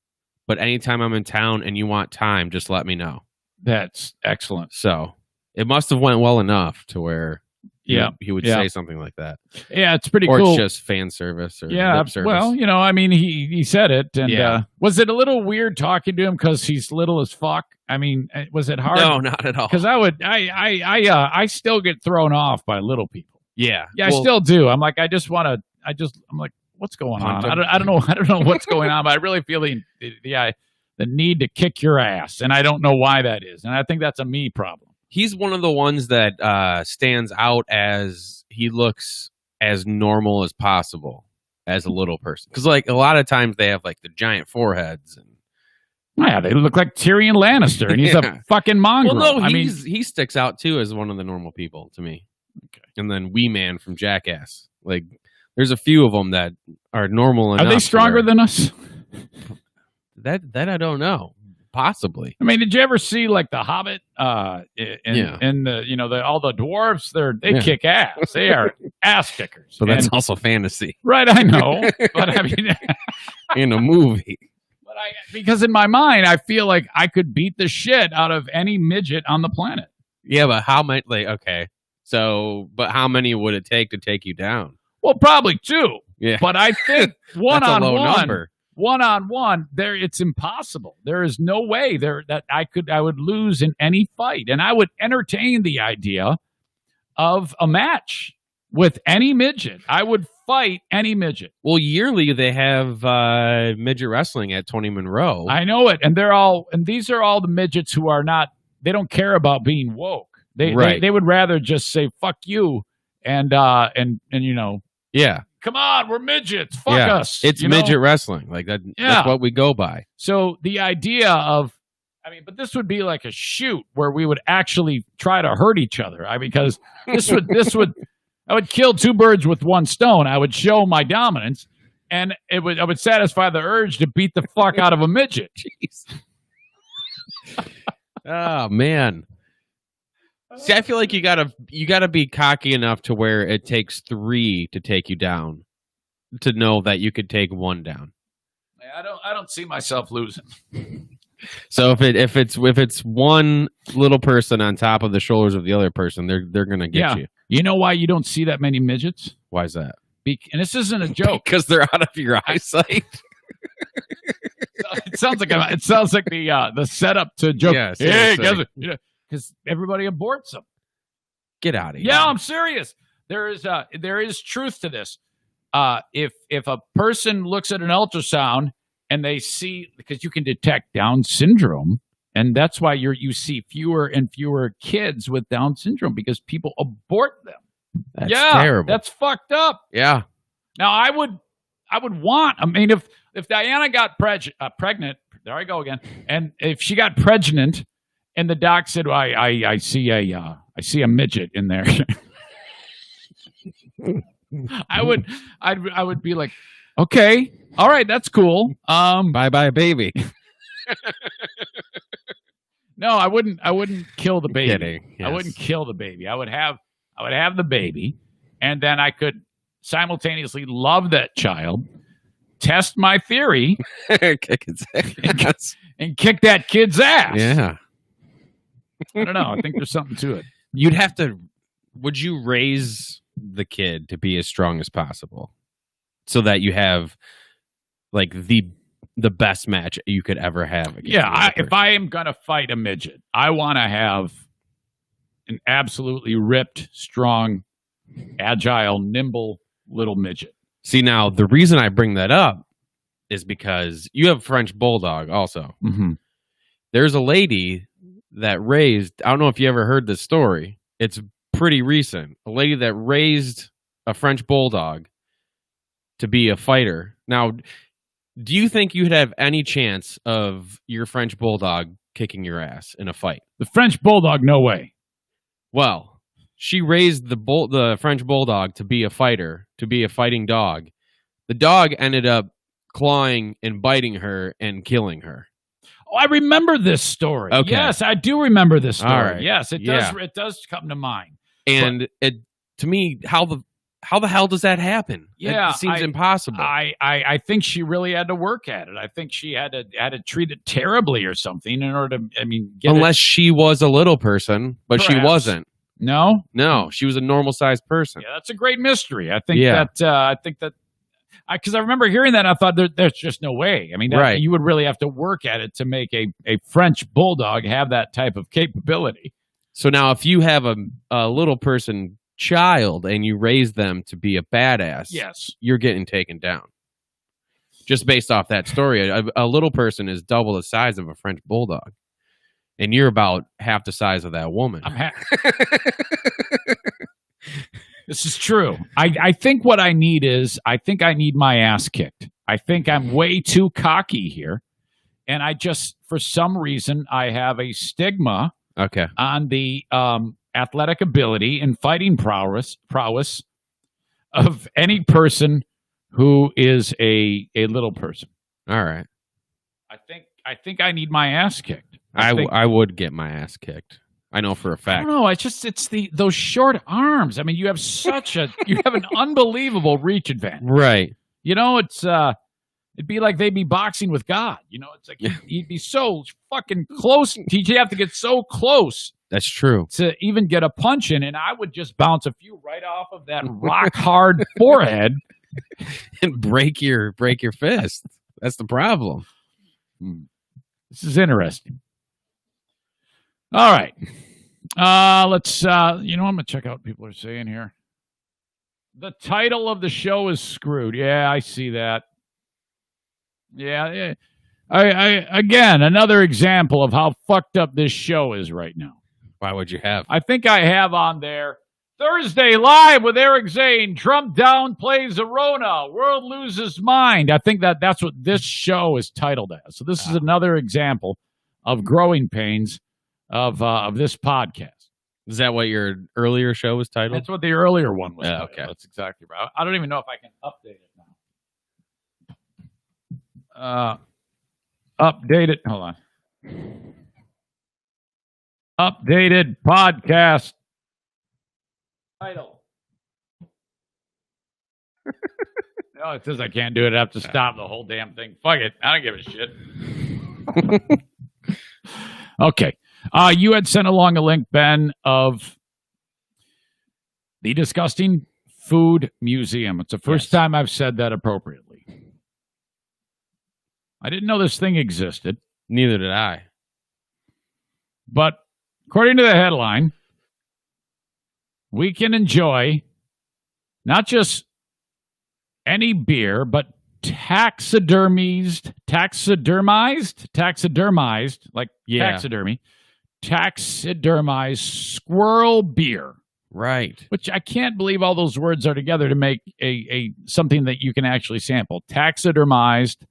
Speaker 4: but anytime I'm in town and you want time, just let me know.
Speaker 1: That's excellent.
Speaker 4: So it must have went well enough to where he would
Speaker 1: Yeah.
Speaker 4: say something like that.
Speaker 1: Yeah, it's pretty
Speaker 4: Or
Speaker 1: cool.
Speaker 4: it's just fan service or
Speaker 1: Yeah,
Speaker 4: lip service.
Speaker 1: well, I mean, he said it, and
Speaker 4: Yeah.
Speaker 1: was it a little weird talking to him because he's little as fuck? I mean, was it hard?
Speaker 4: No, not at all.
Speaker 1: Because I still get thrown off by little people.
Speaker 4: Yeah.
Speaker 1: Yeah,
Speaker 4: Well,
Speaker 1: I still do. I'm like, I'm like, what's going on?
Speaker 4: Punch him.
Speaker 1: I don't know what's going on, but I really feel the need to kick your ass, and I don't know why that is, and I think that's a me problem.
Speaker 4: he's one of the ones that stands out as he looks as normal as possible as a little person. Because like a lot of times they have like the giant foreheads and
Speaker 1: Yeah, they look like Tyrion Lannister, and he's
Speaker 4: Yeah.
Speaker 1: a fucking mongrel.
Speaker 4: well, no,
Speaker 1: I mean,
Speaker 4: he sticks out too as one of the normal people to me.
Speaker 1: Okay.
Speaker 4: And then Wee Man from Jackass, like there's a few of them that are normal enough.
Speaker 1: are they
Speaker 4: to
Speaker 1: stronger
Speaker 4: where-
Speaker 1: than us?
Speaker 4: that? I don't know. Possibly.
Speaker 1: I mean, did you ever see like the Hobbit?
Speaker 4: Yeah.
Speaker 1: And the all the dwarves, they
Speaker 4: Yeah.
Speaker 1: kick ass. They are ass kickers.
Speaker 4: So that's
Speaker 1: And-
Speaker 4: also fantasy
Speaker 1: right. I know, but I mean,
Speaker 4: in a movie.
Speaker 1: but because in my mind, I feel like I could beat the shit out of any midget on the planet.
Speaker 4: Yeah, but how many? Like, okay, so but how many would it take to take you down?
Speaker 1: Well, probably two.
Speaker 4: Yeah,
Speaker 1: But I think one
Speaker 4: that's
Speaker 1: on
Speaker 4: a low
Speaker 1: one,
Speaker 4: number.
Speaker 1: there it's impossible. There is no way that I would lose in any fight, and I would entertain the idea of a match with any midget. I would fight any midget.
Speaker 4: Well, yearly they have midget wrestling at 20 Monroe.
Speaker 1: I know it, and these are all the midgets who are not. They don't care about being woke.
Speaker 4: Right.
Speaker 1: They would rather just say fuck you and
Speaker 4: yeah,
Speaker 1: come on, we're midgets. Fuck
Speaker 4: yeah.
Speaker 1: us.
Speaker 4: It's
Speaker 1: you know?
Speaker 4: midget wrestling. Like that.
Speaker 1: Yeah.
Speaker 4: That's what we go by.
Speaker 1: So the idea of, but this would be like a shoot where we would actually try to hurt each other. Because I would kill two birds with one stone. I would show my dominance, and I would satisfy the urge to beat the fuck out of a midget.
Speaker 4: Oh man. See, I feel like you gotta be cocky enough to where it takes 3 to take you down, to know that you could take 1 down.
Speaker 1: I don't see myself losing.
Speaker 4: So if it's one little person on top of the shoulders of the other person, they're gonna get you.
Speaker 1: You know why you don't see that many midgets?
Speaker 4: Why is that?
Speaker 1: And this isn't a joke.
Speaker 4: Because they're out of your eyesight.
Speaker 1: It sounds like the setup to a joke.
Speaker 4: Yeah,
Speaker 1: Hey,
Speaker 4: seriously.
Speaker 1: guys, because everybody aborts them.
Speaker 4: Get out of here.
Speaker 1: Yeah, I'm serious. There is truth to this. If a person looks at an ultrasound and they see, because you can detect Down syndrome, and that's why you see fewer and fewer kids with Down syndrome, because people abort them.
Speaker 4: That's terrible.
Speaker 1: That's fucked up.
Speaker 4: Yeah.
Speaker 1: Now I would want. I mean, if Diana got pregnant, there I go again. And if she got pregnant, and the doc said, well, I see a midget in there. I would be like, okay, all right, that's cool.
Speaker 4: Bye bye, baby.
Speaker 1: No, I wouldn't kill the baby.
Speaker 4: Kidding. Yes.
Speaker 1: I wouldn't kill the baby. I would have the baby, and then I could simultaneously love that child, test my theory,
Speaker 4: Kick its ass.
Speaker 1: and kick that kid's ass.
Speaker 4: Yeah.
Speaker 1: I don't know. I think there's something to it.
Speaker 4: You'd have to would you raise the kid to be as strong as possible so that you have like the best match you could ever have?
Speaker 1: If I am going to fight a midget, I want to have an absolutely ripped, strong, agile, nimble little midget.
Speaker 4: See, now the reason I bring that up is because you have French Bulldog also.
Speaker 1: Mm-hmm.
Speaker 4: There's a lady that raised, I don't know if you ever heard this story. It's pretty recent. A lady that raised a French Bulldog to be a fighter. Now, do you think you'd have any chance of your French Bulldog kicking your ass in a fight?
Speaker 1: The French Bulldog, no way.
Speaker 4: Well, she raised the French Bulldog to be a fighter, to be a fighting dog. The dog ended up clawing and biting her and killing her.
Speaker 1: Oh, I remember this story.
Speaker 4: Okay.
Speaker 1: Yes, I do remember this story.
Speaker 4: All right.
Speaker 1: Yes, it does. It does come to mind.
Speaker 4: And to me, how the hell does that happen?
Speaker 1: Yeah,
Speaker 4: it seems impossible.
Speaker 1: I think she really had to work at it. I think she had to treat it terribly or something in order to. I mean,
Speaker 4: unless she was a little person, but
Speaker 1: Perhaps.
Speaker 4: she wasn't.
Speaker 1: No,
Speaker 4: she was a normal sized person.
Speaker 1: Yeah, that's a great mystery. I think that. Because I remember hearing that, and I thought there's just no way. I mean,
Speaker 4: Right.
Speaker 1: You would really have to work at it to make a French Bulldog have that type of capability.
Speaker 4: So now, if you have a little person child and you raise them to be a badass,
Speaker 1: Yes,
Speaker 4: you're getting taken down. Just based off that story, a little person is double the size of a French Bulldog, and you're about half the size of that woman.
Speaker 1: This is true. I think what I need is I need my ass kicked. I think I'm way too cocky here, and I just for some reason I have a stigma on the athletic ability and fighting prowess of any person who is a little person.
Speaker 4: All right.
Speaker 1: I think I need my ass kicked.
Speaker 4: I would get my ass kicked. I know for a
Speaker 1: I
Speaker 4: fact.
Speaker 1: don't know. It's those short arms. I mean, you have an unbelievable reach advantage.
Speaker 4: Right.
Speaker 1: You know, it'd be like they'd be boxing with God. You know, it's like you'd be so fucking close. You'd have to get so close.
Speaker 4: That's true.
Speaker 1: To even get a punch in, and I would just bounce a few right off of that rock hard forehead
Speaker 4: and break your fist. That's the problem.
Speaker 1: This is interesting. All right. Let's I'm gonna check out what people are saying here. The title of the show is screwed. Yeah, I see that. Yeah. I again, another example of how fucked up this show is right now.
Speaker 4: Why would you have?
Speaker 1: I think I have on there Thursday Live with Eric Zane. Trump downplays a Rona. World loses mind. I think that's what this show is titled as. So this is another example of growing pains of this podcast.
Speaker 4: Is that what your earlier show was titled?
Speaker 1: That's what the earlier one was.
Speaker 4: Yeah,
Speaker 1: titled.
Speaker 4: okay.
Speaker 1: That's exactly right. I don't even know if I can update it now. Update it. Hold on. Updated podcast title. No, it says I can't do it. I have to stop the whole damn thing. Fuck it. I don't give a shit. Okay. You had sent along a link, Ben, of the Disgusting Food Museum. It's the first time I've said that appropriately. I didn't know this thing existed.
Speaker 4: Neither did I.
Speaker 1: But according to the headline, we can enjoy not just any beer, but taxidermized, like taxidermy, taxidermized squirrel beer.
Speaker 4: Right.
Speaker 1: Which I can't believe all those words are together to make a something that you can actually sample. Taxidermized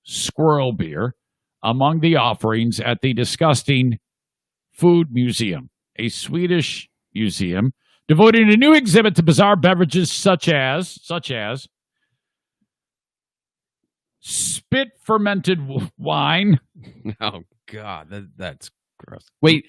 Speaker 1: squirrel beer among the offerings at the Disgusting Food Museum, a Swedish museum devoting a new exhibit to bizarre beverages such as spit fermented wine.
Speaker 4: Oh God, that's gross. Wait,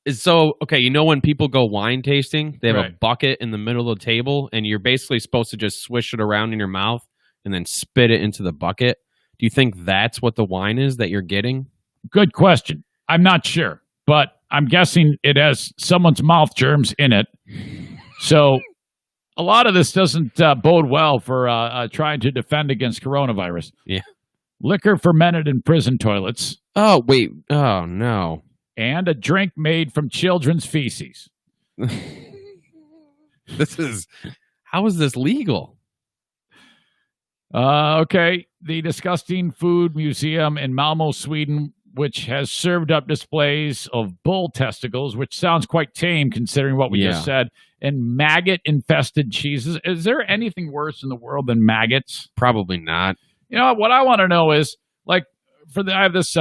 Speaker 4: so okay, you know when people go wine tasting, they have a bucket in the middle of the table, and you're basically supposed to just swish it around in your mouth and then spit it into the bucket. Do you think that's what the wine is that you're getting?
Speaker 1: Good question. I'm not sure, but I'm guessing it has someone's mouth germs in it. So a lot of this doesn't bode well for trying to defend against coronavirus.
Speaker 4: Yeah.
Speaker 1: Liquor fermented in prison toilets.
Speaker 4: Oh, wait. Oh, no.
Speaker 1: And a drink made from children's feces.
Speaker 4: How is this legal?
Speaker 1: Okay. The Disgusting Food Museum in Malmo, Sweden, which has served up displays of bull testicles, which sounds quite tame considering what we just said, and maggot-infested cheeses. Is there anything worse in the world than maggots?
Speaker 4: Probably not.
Speaker 1: You know, what I want to know is, like, I have this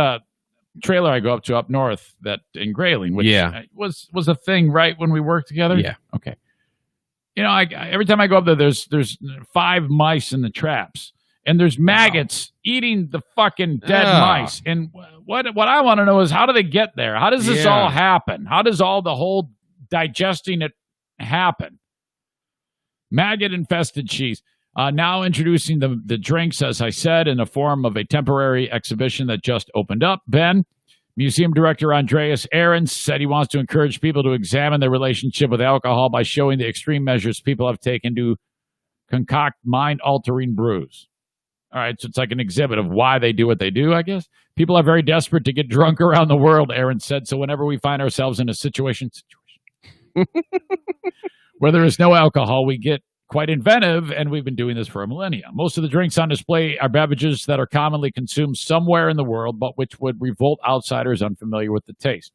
Speaker 1: trailer I go up to up north that in Grayling, which was a thing right when we worked together.
Speaker 4: Yeah.
Speaker 1: Okay. You know, every time I go up there, there's 5 mice in the traps, and there's maggots eating the fucking dead mice. And what I want to know is, how do they get there? How does this all happen? How does all the whole digesting it happen? Maggot-infested cheese. Now introducing the drinks, as I said, in the form of a temporary exhibition that just opened up. Ben, museum director Andreas Ahrens, said he wants to encourage people to examine their relationship with alcohol by showing the extreme measures people have taken to concoct mind-altering brews. All right, so it's like an exhibit of why they do what they do, I guess. People are very desperate to get drunk around the world, Ahrens said, so whenever we find ourselves in a situation where there is no alcohol, we get quite inventive, and we've been doing this for a millennia. Most of the drinks on display are beverages that are commonly consumed somewhere in the world, but which would revolt outsiders unfamiliar with the taste.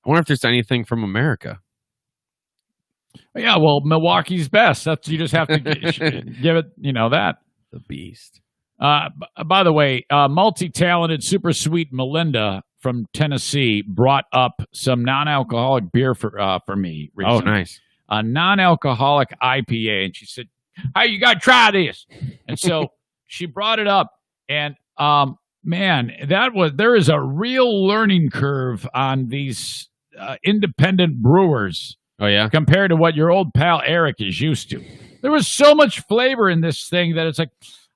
Speaker 4: I wonder if there's anything from America.
Speaker 1: Yeah, well, Milwaukee's best. You just have to give it, that.
Speaker 4: The beast.
Speaker 1: By the way, multi-talented, super sweet Melinda from Tennessee brought up some non-alcoholic beer for me recently.
Speaker 4: Oh, nice.
Speaker 1: A non-alcoholic IPA, and she said, "Hey, you got to try this." And so she brought it up, and man, there is a real learning curve on these independent brewers.
Speaker 4: Oh yeah,
Speaker 1: compared to what your old pal Eric is used to. There was so much flavor in this thing that it's like,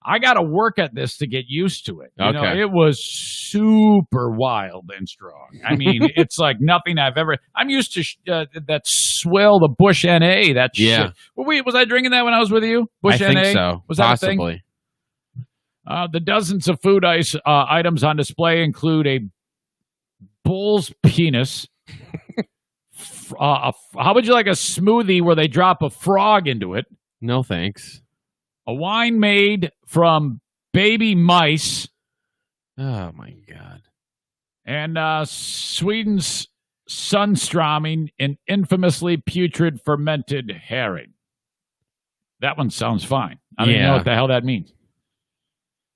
Speaker 1: I got to work at this to get used to it. You know, it was super wild and strong. I mean, it's like nothing I've ever. I'm used to that swill, the Bush NA. That shit. Was I drinking that when I was with you? Bush NA?
Speaker 4: I think so.
Speaker 1: Was that
Speaker 4: possibly?
Speaker 1: A thing? The dozens of food items on display include a bull's penis. How would you like a smoothie where they drop a frog into it?
Speaker 4: No, thanks.
Speaker 1: A wine made from baby mice.
Speaker 4: Oh, my God.
Speaker 1: And Sweden's Sunstraming, an infamously putrid fermented herring. That one sounds fine. I don't even know what the hell that means.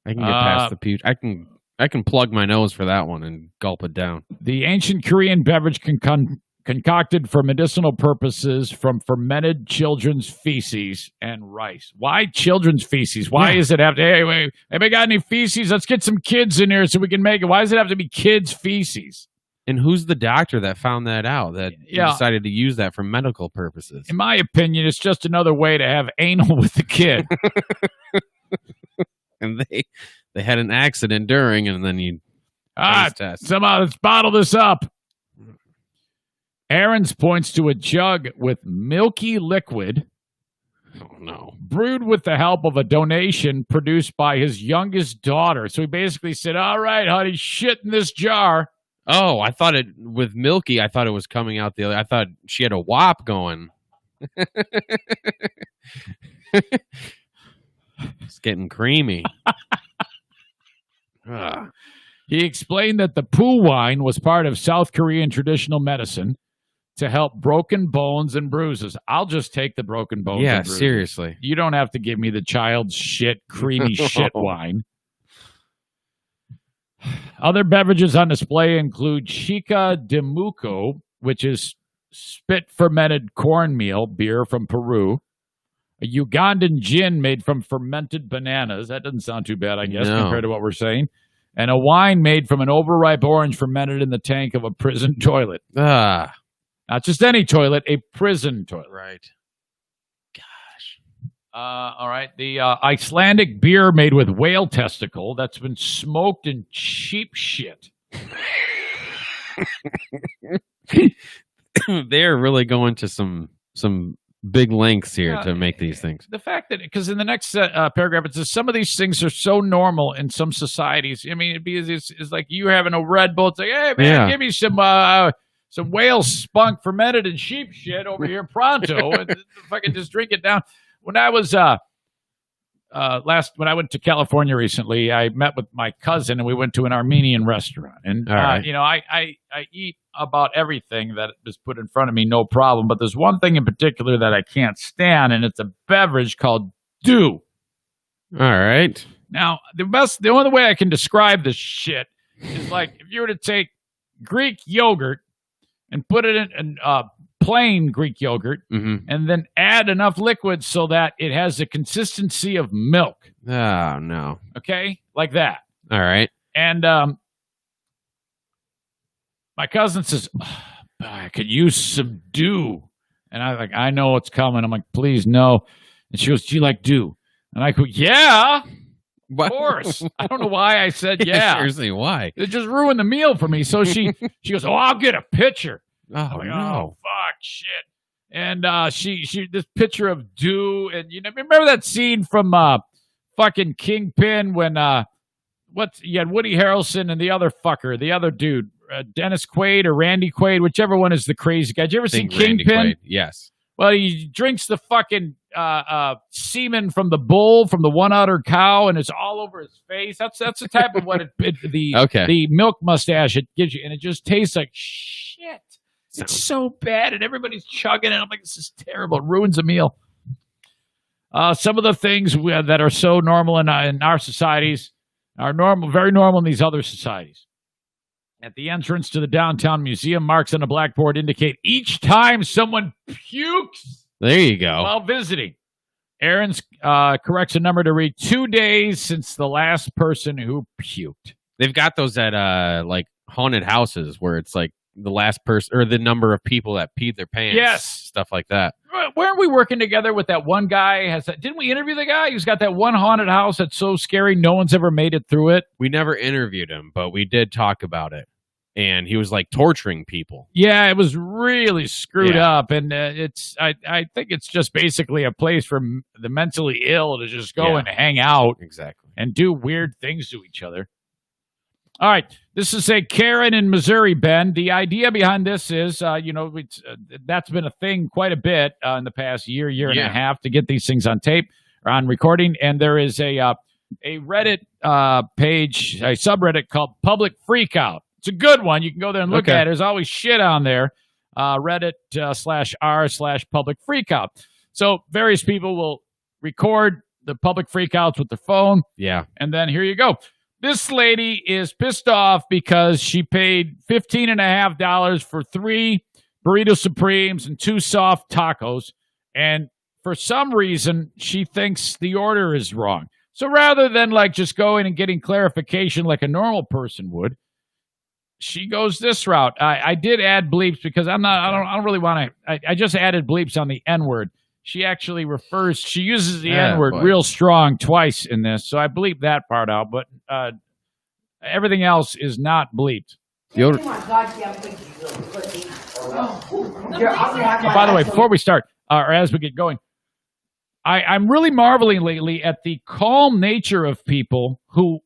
Speaker 4: I can get past the putrid. I can plug my nose for that one and gulp it down. The
Speaker 1: ancient Korean beverage concocted for medicinal purposes from fermented children's feces and rice. Why children's feces? Why does it have to, hey, wait, anybody got any feces? Let's get some kids in here so we can make it. Why does it have to be kids' feces?
Speaker 4: And who's the doctor that found that out, that decided to use that for medical purposes?
Speaker 1: In my opinion, it's just another way to have anal with the kid.
Speaker 4: And they had an accident during, and then you
Speaker 1: somehow let's bottle this up. Ahrens points to a jug with milky liquid.
Speaker 4: Oh, no.
Speaker 1: Brewed with the help of a donation produced by his youngest daughter. So he basically said, all right, honey, shit in this jar.
Speaker 4: Oh, I thought it, with Milky, I thought it was coming out the other. I thought she had a wop going. It's getting creamy.
Speaker 1: He explained that the poo wine was part of South Korean traditional medicine to help broken bones and bruises. I'll just take the broken bones and bruises.
Speaker 4: Yeah, seriously.
Speaker 1: You don't have to give me the child's shit, creamy shit wine. Other beverages on display include Chica de Muco, which is spit-fermented cornmeal beer from Peru. A Ugandan gin made from fermented bananas. That doesn't sound too bad, I guess, compared to what we're saying. And a wine made from an overripe orange fermented in the tank of a prison toilet. Not just any toilet, a prison toilet.
Speaker 4: Right. Gosh.
Speaker 1: All right. The Icelandic beer made with whale testicle that's been smoked in cheap shit.
Speaker 4: they're really going to some big lengths here to make these things.
Speaker 1: The fact that, because in the next paragraph, it says some of these things are so normal in some societies. I mean, it's like you having a Red Bull. It's like, hey, man, give me some whale spunk fermented in sheep shit over here pronto. And if I could just drink it down. When I was when I went to California recently, I met with my cousin and we went to an Armenian restaurant. And you know, I eat about everything that is put in front of me, no problem. But there's one thing in particular that I can't stand, and it's a beverage called dew.
Speaker 4: All right.
Speaker 1: Now, the only way I can describe this shit is like if you were to take Greek yogurt and put it in plain Greek yogurt, and then add enough liquid so that it has the consistency of milk.
Speaker 4: Oh, no.
Speaker 1: Okay? Like that.
Speaker 4: All right.
Speaker 1: And my cousin says, I could use some dew. And I'm like, I know what's coming. I'm like, please, no. And she goes, do you like dew? And I go, yeah, of course. I don't know why I said yeah.
Speaker 4: Seriously, why?
Speaker 1: It just ruined the meal for me. So she goes, oh, I'll get a pitcher.
Speaker 4: Oh,
Speaker 1: like,
Speaker 4: no.
Speaker 1: Oh, fuck, shit. And she this picture of dew. And you know, remember that scene from fucking Kingpin when you had Woody Harrelson and the other fucker, the other dude, Dennis Quaid or Randy Quaid, whichever one is the crazy guy. Did you ever see Kingpin?
Speaker 4: Yes.
Speaker 1: Well, he drinks the fucking semen from the bull, from the one-udder cow, and it's all over his face. That's the type of what the milk mustache it gives you, and it just tastes like shit. It's so bad, and everybody's chugging it. I'm like, this is terrible. It ruins a meal. Some of the things that are so normal in our societies are normal, very normal in these other societies. At the entrance to the downtown museum, marks on a blackboard indicate each time someone pukes.
Speaker 4: There you go.
Speaker 1: While visiting. Aaron's corrects a number to read 2 days since the last person who puked.
Speaker 4: They've got those at like haunted houses where it's like the last person or the number of people that peed their pants.
Speaker 1: Yes.
Speaker 4: Stuff like that.
Speaker 1: Weren't we working together with that one guy? Didn't we interview the guy who's got that one haunted house that's so scary no one's ever made it through it?
Speaker 4: We never interviewed him, but we did talk about it. And he was like torturing people.
Speaker 1: Yeah, it was really screwed up. And I think it's just basically a place for the mentally ill to just go and hang out.
Speaker 4: Exactly.
Speaker 1: And do weird things to each other. All right. This is a Karen in Missouri, Ben. The idea behind this is, that's been a thing quite a bit in the past year and a half to get these things on tape or on recording. And there is a Reddit page, a subreddit called Public Freakout. It's a good one. You can go there and look at it. There's always shit on there. Reddit /r/public freakout. So various people will record the public freakouts with their phone.
Speaker 4: Yeah.
Speaker 1: And then here you go. This lady is pissed off because she paid $15.50 for 3 burrito supremes and 2 soft tacos. And for some reason, she thinks the order is wrong. So rather than like just going and getting clarification like a normal person would, she goes this route. I did add bleeps because I don't really want to. I just added bleeps on the N-word. She actually she uses the N-word real strong twice in this, so I bleeped that part out, but everything else is not bleeped.
Speaker 8: Oh
Speaker 1: By the way, before we start, or as we get going, I'm really marveling lately at the calm nature of people who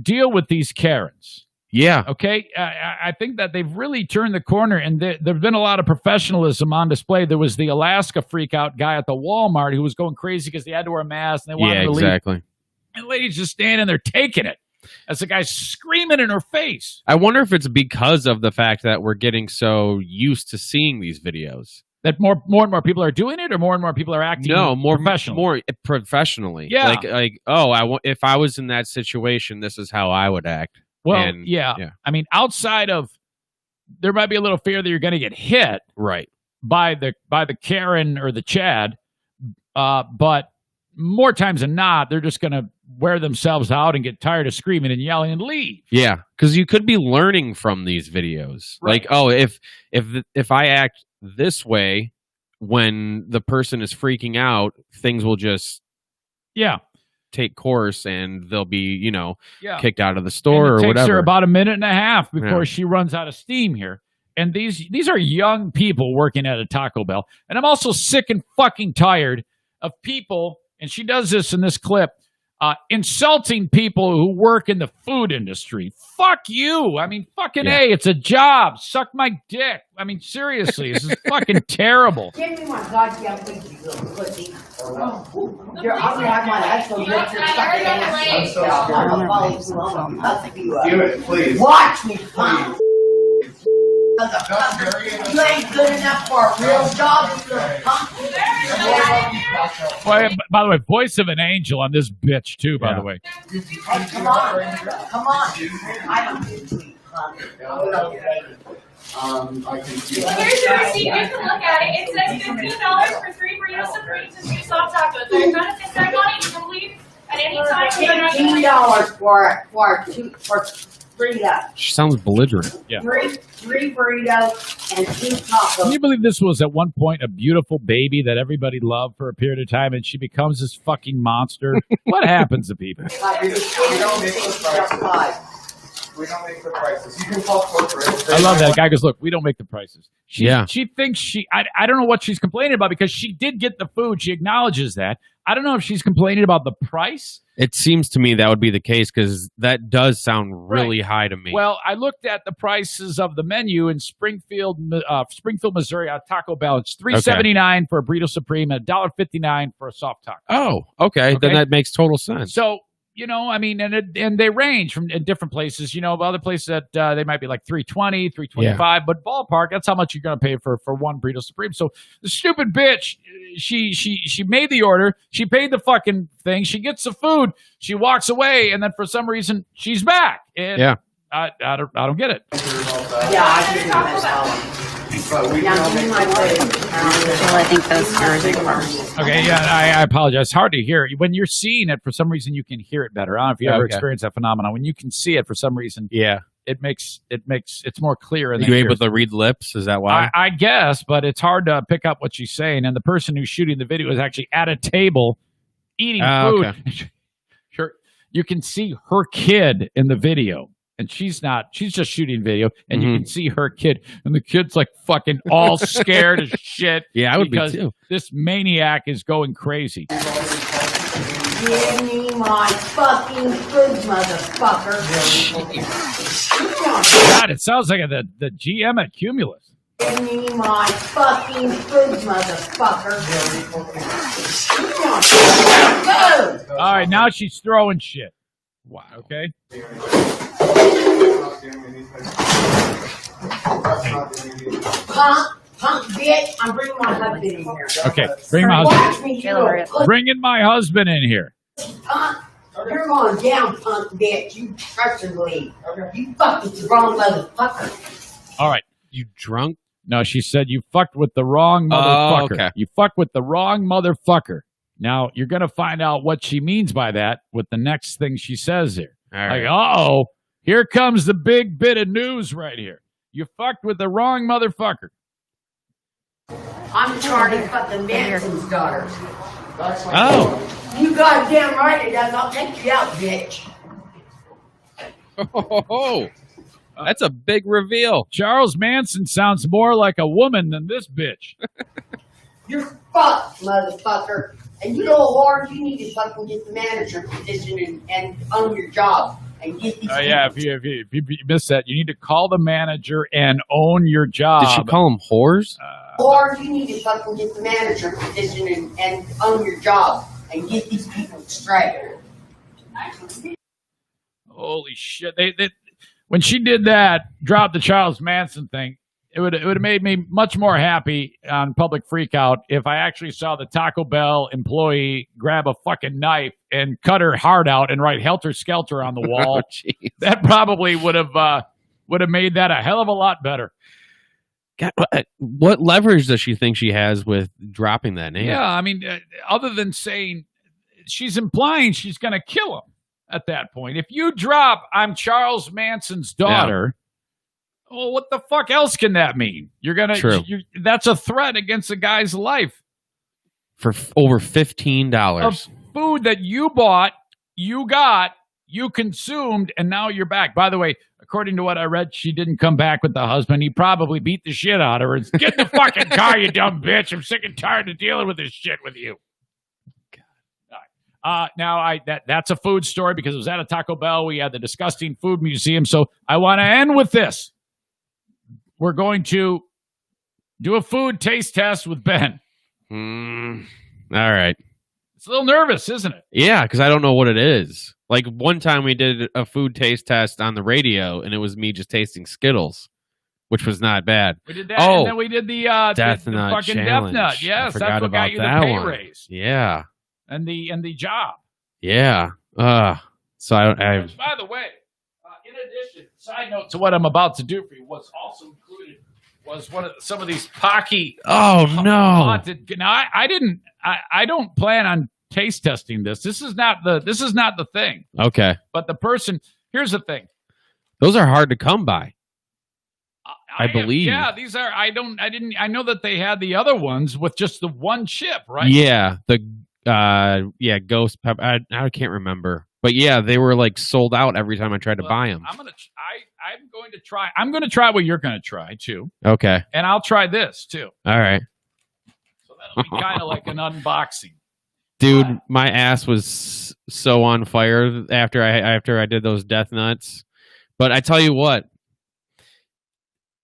Speaker 1: deal with these Karens.
Speaker 4: Yeah.
Speaker 1: Okay. I think that they've really turned the corner, and there's been a lot of professionalism on display. There was the Alaska freakout guy at the Walmart who was going crazy because he had to wear a mask and they wanted to leave.
Speaker 4: Exactly.
Speaker 1: And the lady's just standing there taking it as the guy's screaming in her face.
Speaker 4: I wonder if it's because of the fact that we're getting so used to seeing these videos.
Speaker 1: That more and more people are doing it, or more and more people are acting more
Speaker 4: professionally.
Speaker 1: Yeah.
Speaker 4: If I was in that situation, this is how I would act.
Speaker 1: Well, yeah. I mean, outside of, there might be a little fear that you're going to get hit,
Speaker 4: right,
Speaker 1: by the Karen or the Chad, but more times than not, they're just going to wear themselves out and get tired of screaming and yelling and leave.
Speaker 4: Yeah, because you could be learning from these videos,
Speaker 1: right.
Speaker 4: Like, oh, if I act this way when the person is freaking out, things will just take course and they'll be, kicked out of the store or whatever.
Speaker 1: It takes her about a minute and a half before she runs out of steam here. and these are young people working at a Taco Bell. And I'm also sick and fucking tired of people, and she does this in this clip, insulting people who work in the food industry. Fuck you. I mean, fucking A, it's a job. Suck my dick. I mean, seriously, this is fucking terrible.
Speaker 8: Give me my goddamn thing, you little pussy. I'm gonna have my ass go get your fucking ass. I'm gonna fuck you up.
Speaker 9: Do it, please.
Speaker 8: Watch me, punk. Motherfucker. You ain't good enough for a real job, you little punk.
Speaker 1: Well, by the way, voice of an angel on this bitch, too, by the way.
Speaker 8: Hey, come on. Come on. I don't do sweet, punk.
Speaker 9: I can see
Speaker 3: Here's your receipt. You can look at it. It says $15 for 3 burritos, supremes, and 2 soft tacos. There's benefits tag on it. You can leave at any time.
Speaker 8: $15 for 3
Speaker 4: She sounds belligerent.
Speaker 1: Yeah.
Speaker 8: three burritos and 2 tacos.
Speaker 1: Can you believe this was at one point a beautiful baby that everybody loved for a period of time, and she becomes this fucking monster? What happens to people?
Speaker 9: We don't make the prices. We don't make the prices. You can call corporate.
Speaker 1: I love that guy goes, look, we don't make the prices. She thinks I don't know what she's complaining about, because she did get the food. She acknowledges that. I don't know if she's complaining about the price.
Speaker 4: It seems to me that would be the case, because that does sound really high to me.
Speaker 1: Well, I looked at the prices of the menu in Springfield, Missouri at Taco Bell. It's $3.79 for a burrito supreme and $1.59 for a soft taco.
Speaker 4: Oh, okay. Then that makes total sense.
Speaker 1: So, you know, I mean, and they range from in different places. You know, other places that they might be like $3.20, $3.25, but ballpark, that's how much you're going to pay for one burrito supreme. So the stupid bitch, she made the order, she paid the fucking thing, she gets the food, she walks away, and then for some reason she's back. And I don't get it.
Speaker 8: Yeah, I can do that.
Speaker 9: But we
Speaker 8: Yeah,
Speaker 9: don't
Speaker 8: give me
Speaker 9: make
Speaker 8: my plate.
Speaker 10: Well, I think those yours are worse.
Speaker 1: Okay, yeah, I apologize. It's hard to hear. When you're seeing it, for some reason, you can hear it better. I don't know if you ever experienced that phenomenon. When you can see it, for some reason, it's more clear.
Speaker 4: Are you able to read lips? Is that why?
Speaker 1: I guess, but it's hard to pick up what she's saying. And the person who's shooting the video is actually at a table eating food.
Speaker 4: Okay.
Speaker 1: Sure, you can see her kid in the video. And she's just shooting video, and you can see her kid, and the kid's like fucking all scared as shit.
Speaker 4: Yeah, I would be
Speaker 1: because
Speaker 4: too.
Speaker 1: this maniac is going crazy.
Speaker 8: Give me my fucking food, motherfucker.
Speaker 1: God, it sounds like the GM at Cumulus.
Speaker 8: Give me my fucking food, motherfucker.
Speaker 1: All right, now she's throwing shit. Wow. Okay.
Speaker 8: Punk bitch, I'm bringing my husband in here.
Speaker 1: Okay, bring my husband.
Speaker 8: Watch me, you little pussy.
Speaker 1: Bringing my husband in here.
Speaker 8: Punk. You're going down, punk bitch. You trust and believe. You fucked with the wrong motherfucker.
Speaker 1: All right.
Speaker 4: You drunk?
Speaker 1: No, she said you fucked with the wrong motherfucker.
Speaker 4: Okay.
Speaker 1: You fucked with the wrong motherfucker. Now, you're going to find out what she means by that with the next thing she says here.
Speaker 4: All right.
Speaker 1: Like, uh-oh, here comes the big bit of news right here. You fucked with the wrong motherfucker.
Speaker 8: I'm Charlie fucking Manson's daughter.
Speaker 4: Oh.
Speaker 8: You goddamn right it does. I'll take you out, bitch.
Speaker 4: Oh, that's a big reveal.
Speaker 1: Charles Manson sounds more like a woman than this bitch.
Speaker 8: You're fucked, motherfucker. And you know, Lord, you need to fucking get the manager position and own your job and get these.
Speaker 1: Yeah, if you missed that, you need to call the manager and own your job.
Speaker 4: Did she call them whores?
Speaker 8: Lord, you need to fucking get the manager position and own your job and get these people straight.
Speaker 1: Holy shit! They when she did that, dropped the Charles Manson thing. It would have made me much more happy on Public Freakout if I actually saw the Taco Bell employee grab a fucking knife and cut her heart out and write "Helter Skelter" on the wall.
Speaker 4: Oh,
Speaker 1: that probably would have made that a hell of a lot better.
Speaker 4: God, what leverage does she think she has with dropping that name?
Speaker 1: Yeah, I mean, other than saying, she's implying she's going to kill him at that point. If you drop, I'm Charles Manson's daughter. Yeah. Well, what the fuck else can that mean? You're gonna. That's a threat against a guy's life
Speaker 4: for over $15
Speaker 1: of food that you bought, you got, you consumed, and now you're back. By the way, according to what I read, she didn't come back with the husband. He probably beat the shit out of her. Get in the fucking car, you dumb bitch. I'm sick and tired of dealing with this shit with you. Now that's a food story because it was at a Taco Bell. We had the disgusting food museum. So I want to end with this. We're going to do a food taste test with Ben.
Speaker 4: All right.
Speaker 1: It's a little nervous, isn't it?
Speaker 4: Yeah, because I don't know what it is. Like one time we did a food taste test on the radio, and it was me just tasting Skittles, which was not bad.
Speaker 1: We did that, and then we did the
Speaker 4: Death
Speaker 1: the
Speaker 4: Nut
Speaker 1: fucking
Speaker 4: challenge.
Speaker 1: Death Nut. Yes,
Speaker 4: I
Speaker 1: that's
Speaker 4: forgot
Speaker 1: what got
Speaker 4: about
Speaker 1: you the
Speaker 4: that
Speaker 1: pay
Speaker 4: one.
Speaker 1: raise
Speaker 4: Yeah.
Speaker 1: and the job.
Speaker 4: Yeah. So I
Speaker 1: Which, by the way, in addition, side note to what I'm about to do for you, what's also included was some of these Pocky.
Speaker 4: Oh no!
Speaker 1: Haunted. Now I don't plan on taste testing this. This is not the thing.
Speaker 4: Okay.
Speaker 1: But the person. Here's the thing.
Speaker 4: Those are hard to come by. I believe.
Speaker 1: Yeah, these are. I know that they had the other ones with just the one chip, right?
Speaker 4: Yeah. Ghost pepper. I can't remember. But yeah, they were like sold out every time I tried to buy them.
Speaker 1: I'm going to try what you're going to try too.
Speaker 4: Okay.
Speaker 1: And I'll try this too.
Speaker 4: All right.
Speaker 1: So that'll be kind of like an unboxing.
Speaker 4: Dude, my ass was so on fire after I did those death nuts. But I tell you what,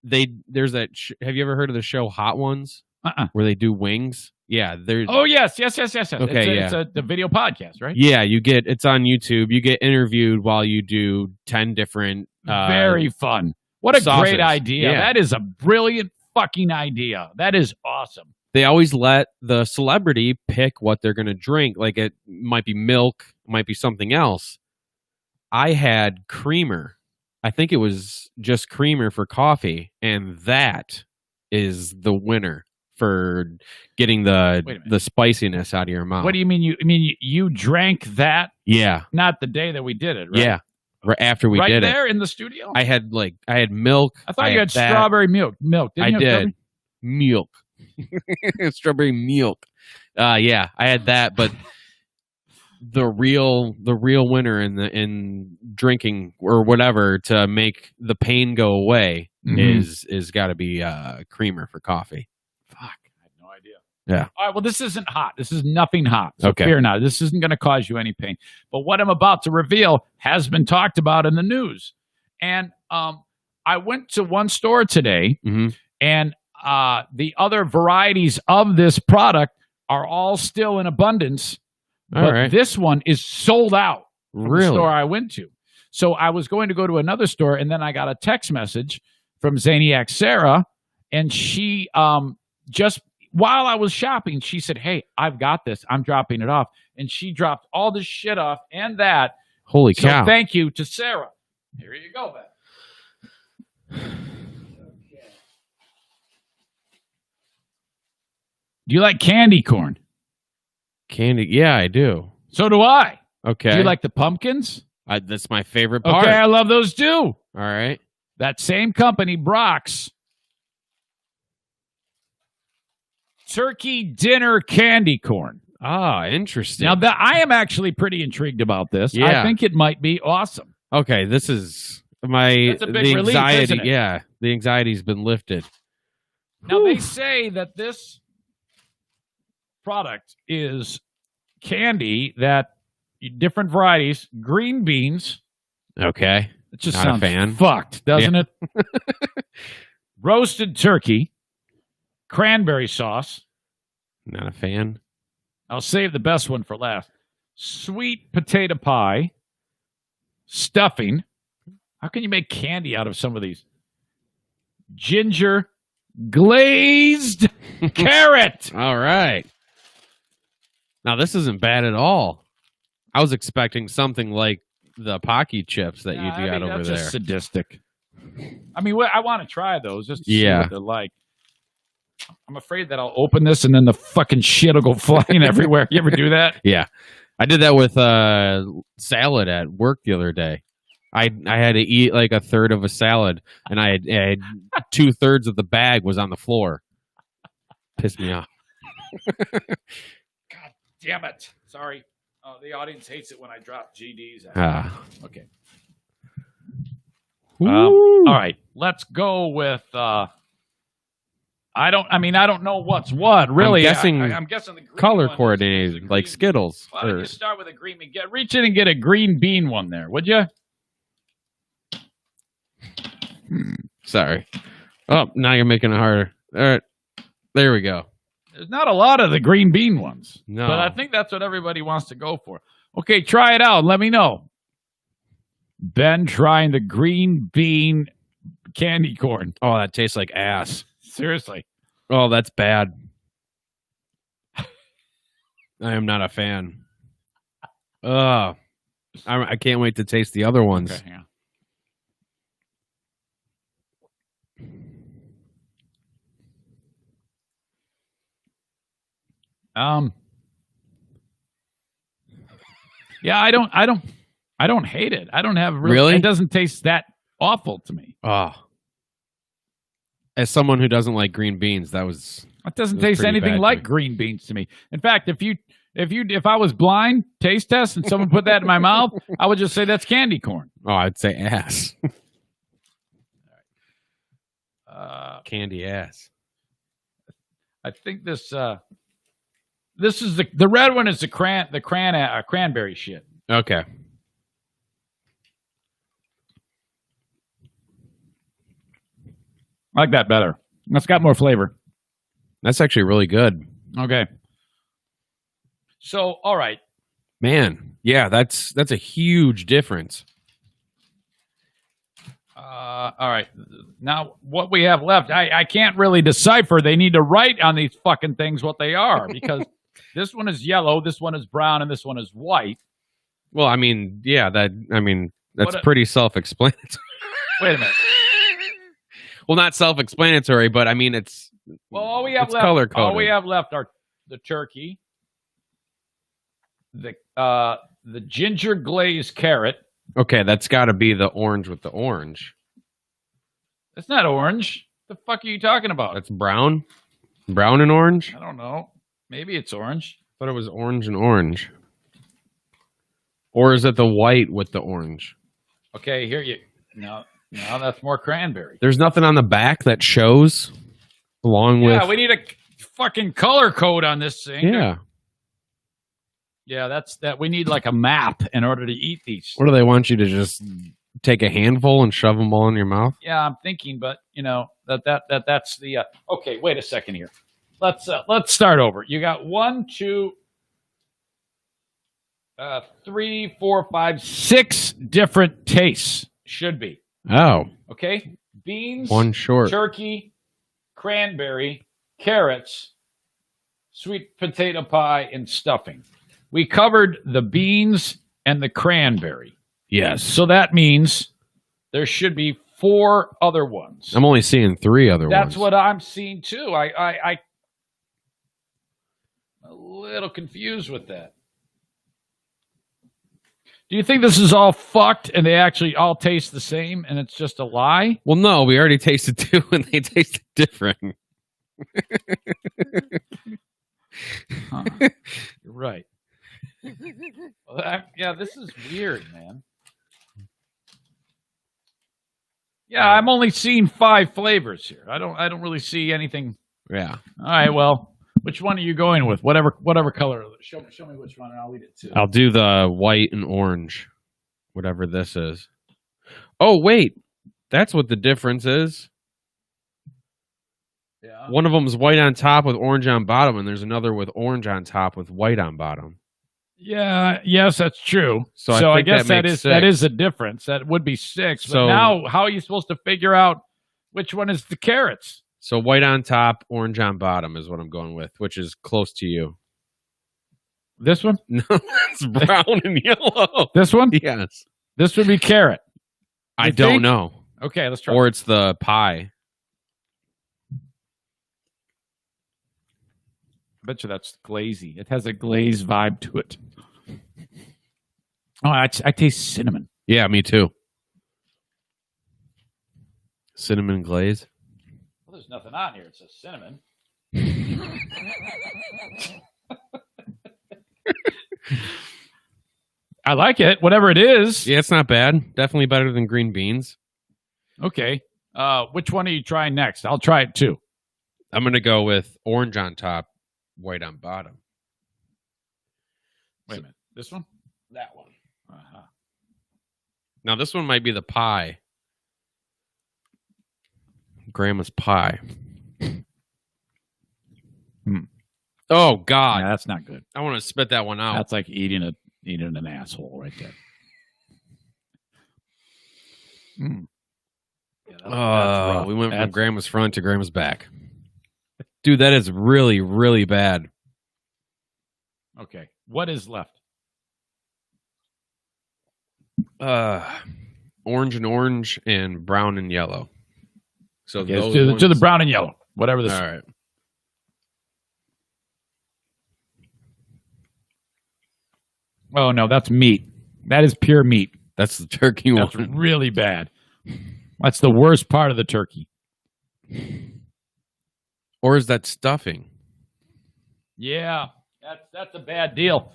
Speaker 4: there's that. Have you ever heard of the show Hot Ones? Where they do wings? Yeah, there's.
Speaker 1: Oh yes. Okay,
Speaker 4: it's
Speaker 1: a video podcast, right?
Speaker 4: Yeah, it's on YouTube. You get interviewed while you do 10 different.
Speaker 1: Very fun. What a
Speaker 4: sauces.
Speaker 1: great idea!
Speaker 4: Yeah.
Speaker 1: That is a brilliant fucking idea. That is awesome.
Speaker 4: They always let the celebrity pick what they're going to drink. Like it might be milk, might be something else. I had creamer. I think it was just creamer for coffee, and that is the winner for getting the spiciness out of your mouth.
Speaker 1: What do you mean? You drank that?
Speaker 4: Yeah.
Speaker 1: Not the day that we did it, right?
Speaker 4: Yeah. Right after we did it.
Speaker 1: Right there in the studio?
Speaker 4: I had milk.
Speaker 1: I thought you had strawberry milk.
Speaker 4: I did. Milk. Strawberry milk. Yeah, I had that, but the real winner in drinking or whatever to make the pain go away is got to be creamer for coffee.
Speaker 1: Fuck, I had no idea.
Speaker 4: Yeah.
Speaker 1: All right, well, this isn't hot. This is nothing hot. So
Speaker 4: okay.
Speaker 1: Fear not. This isn't going to cause you any pain. But what I'm about to reveal has been talked about in the news. And I went to one store today, and the other varieties of this product are all still in abundance. But this one is sold out from the store I went to. So I was going to go to another store, and then I got a text message from Zaniac Sarah, and she just while I was shopping, she said, "Hey, I've got this. I'm dropping it off." And she dropped all this shit off and that.
Speaker 4: Holy cow.
Speaker 1: So thank you to Sarah. Here you go, Ben. Do you like candy corn?
Speaker 4: Candy, yeah, I do.
Speaker 1: So do I.
Speaker 4: Okay.
Speaker 1: Do you like the pumpkins?
Speaker 4: That's my favorite part.
Speaker 1: Okay, I love those too.
Speaker 4: All right.
Speaker 1: That same company, Brock's turkey dinner candy corn.
Speaker 4: Ah, interesting.
Speaker 1: Now, I am actually pretty intrigued about this.
Speaker 4: Yeah.
Speaker 1: I think it might be awesome.
Speaker 4: Okay, this is
Speaker 1: That's a big relief,
Speaker 4: anxiety.
Speaker 1: isn't it?
Speaker 4: Yeah, the anxiety's been lifted.
Speaker 1: Now, they say that this product is candy that different varieties, green beans.
Speaker 4: Okay.
Speaker 1: It just
Speaker 4: Not
Speaker 1: sounds
Speaker 4: a fan.
Speaker 1: fucked, doesn't it? Roasted turkey, cranberry sauce.
Speaker 4: Not a fan.
Speaker 1: I'll save the best one for last. Sweet potato pie, stuffing. How can you make candy out of some of these? Ginger glazed carrot.
Speaker 4: All right. Now, this isn't bad at all. I was expecting something like the Pocky chips that you got over
Speaker 1: that's
Speaker 4: there.
Speaker 1: Just sadistic. I mean, I want to try those just to see what they're like. I'm afraid that I'll open this and then the fucking shit will go flying everywhere. You ever do that?
Speaker 4: Yeah. I did that with salad at work the other day. I had to eat like a third of a salad, and I had 2/3 of the bag was on the floor. Pissed me off.
Speaker 1: God damn it. Sorry. Oh, the audience hates it when I drop GDs. Okay. All right. Let's go with. I don't know what's what really. I'm guessing the green
Speaker 4: color
Speaker 1: one
Speaker 4: coordinated, like Skittles.
Speaker 1: Why don't you start with a green bean? Reach in and get a green bean one there, would you?
Speaker 4: Sorry. Oh, now you're making it harder. All right. There we go.
Speaker 1: There's not a lot of the green bean ones.
Speaker 4: No.
Speaker 1: But I think that's what everybody wants to go for. Okay, try it out. Let me know. Ben trying the green bean candy corn.
Speaker 4: Oh, that tastes like ass.
Speaker 1: Seriously.
Speaker 4: Oh, that's bad. I am not a fan. I can't wait to taste the other ones.
Speaker 1: Okay, hang on. Yeah, I don't hate it. I don't have
Speaker 4: really.
Speaker 1: It doesn't taste that awful to me.
Speaker 4: Oh, as someone who doesn't like green beans,
Speaker 1: it doesn't taste anything like green beans to me. In fact, if I was blind, taste test, and someone put that in my mouth, I would just say that's candy corn.
Speaker 4: Oh, I'd say ass. Candy ass.
Speaker 1: I think this is the red one is the cranberry shit.
Speaker 4: Okay.
Speaker 1: I like that better. That's got more flavor.
Speaker 4: That's actually really good.
Speaker 1: Okay. So, all right.
Speaker 4: Man, yeah, that's a huge difference.
Speaker 1: All right. Now, what we have left, I can't really decipher. They need to write on these fucking things what they are because this one is yellow, this one is brown, and this one is white.
Speaker 4: Well, that's pretty self-explanatory.
Speaker 1: Wait a minute.
Speaker 4: Well, not self-explanatory, but it's
Speaker 1: all we have left.
Speaker 4: Color-coded.
Speaker 1: All we have left are the turkey, the ginger glazed carrot.
Speaker 4: Okay, that's got to be the orange with the orange.
Speaker 1: It's not orange. The fuck are you talking about?
Speaker 4: That's brown? Brown and orange?
Speaker 1: I don't know. Maybe it's orange.
Speaker 4: I thought it was orange and orange. Or is it the white with the orange?
Speaker 1: Okay, here you... No, that's more cranberry.
Speaker 4: There's nothing on the back that shows along with...
Speaker 1: Yeah, we need a fucking color code on this thing.
Speaker 4: Yeah.
Speaker 1: Yeah, that's that. We need like a map in order to eat these.
Speaker 4: What do they want you to just take a handful and shove them all in your mouth?
Speaker 1: Yeah, I'm thinking, but that's the. Okay, wait a second here. Let's start over. You got 1, 2, 3, 4, 5, 6 different tastes. Should be.
Speaker 4: Oh.
Speaker 1: Okay. Beans.
Speaker 4: One short.
Speaker 1: Turkey. Cranberry. Carrots. Sweet potato pie and stuffing. We covered the beans and the cranberry.
Speaker 4: Yes.
Speaker 1: So that means there should be 4 other ones.
Speaker 4: I'm only seeing 3 other ones.
Speaker 1: That's what I'm seeing too. I'm a little confused with that. Do you think this is all fucked and they actually all taste the same and it's just a lie?
Speaker 4: Well, no, we already tasted 2 and they tasted different.
Speaker 1: Huh. You're right. Well, this is weird, man. Yeah, I'm only seeing 5 flavors here. I don't really see anything.
Speaker 4: Yeah.
Speaker 1: All right, well, which one are you going with? Whatever color. Show me which one, and I'll eat it too.
Speaker 4: I'll do the white and orange, whatever this is. Oh, wait. That's what the difference is.
Speaker 1: Yeah.
Speaker 4: One of them is white on top with orange on bottom, and there's another with orange on top with white on bottom.
Speaker 1: Yeah, yes, that's true.
Speaker 4: So
Speaker 1: I
Speaker 4: think
Speaker 1: guess
Speaker 4: that
Speaker 1: is a difference. That would be 6. But now, how are you supposed to figure out which one is the carrots?
Speaker 4: So white on top, orange on bottom is what I'm going with, which is close to you.
Speaker 1: This one?
Speaker 4: No, it's brown and yellow.
Speaker 1: This one?
Speaker 4: Yes.
Speaker 1: This would be carrot.
Speaker 4: I don't know.
Speaker 1: Okay, let's try.
Speaker 4: Or it's the pie.
Speaker 1: I bet you that's glazy. It has a glazed vibe to it. Oh, I taste cinnamon.
Speaker 4: Yeah, me too. Cinnamon glaze.
Speaker 1: Well, there's nothing on here. It says cinnamon. I like it. Whatever it is.
Speaker 4: Yeah, it's not bad. Definitely better than green beans.
Speaker 1: Okay. Which one are you trying next? I'll try it too.
Speaker 4: I'm going to go with orange on top, white on bottom.
Speaker 1: Wait a minute. This one?
Speaker 4: That one.
Speaker 1: Uh-huh.
Speaker 4: Now, this one might be the pie. Grandma's pie. Oh, God.
Speaker 1: Yeah, that's not good.
Speaker 4: I want to spit that one out.
Speaker 1: That's like eating an asshole right there. Yeah, that's rough.
Speaker 4: We went from grandma's front to grandma's back. Dude, that is really, really bad.
Speaker 1: Okay. What is left?
Speaker 4: Orange and orange and brown and yellow. So
Speaker 1: Okay,
Speaker 4: those
Speaker 1: to the brown and yellow. Whatever this.
Speaker 4: All right.
Speaker 1: Oh, no, that's meat. That is pure meat.
Speaker 4: That's the turkey
Speaker 1: That's
Speaker 4: one.
Speaker 1: really bad. That's the worst part of the turkey.
Speaker 4: Or is that stuffing?
Speaker 1: Yeah, that's a bad deal.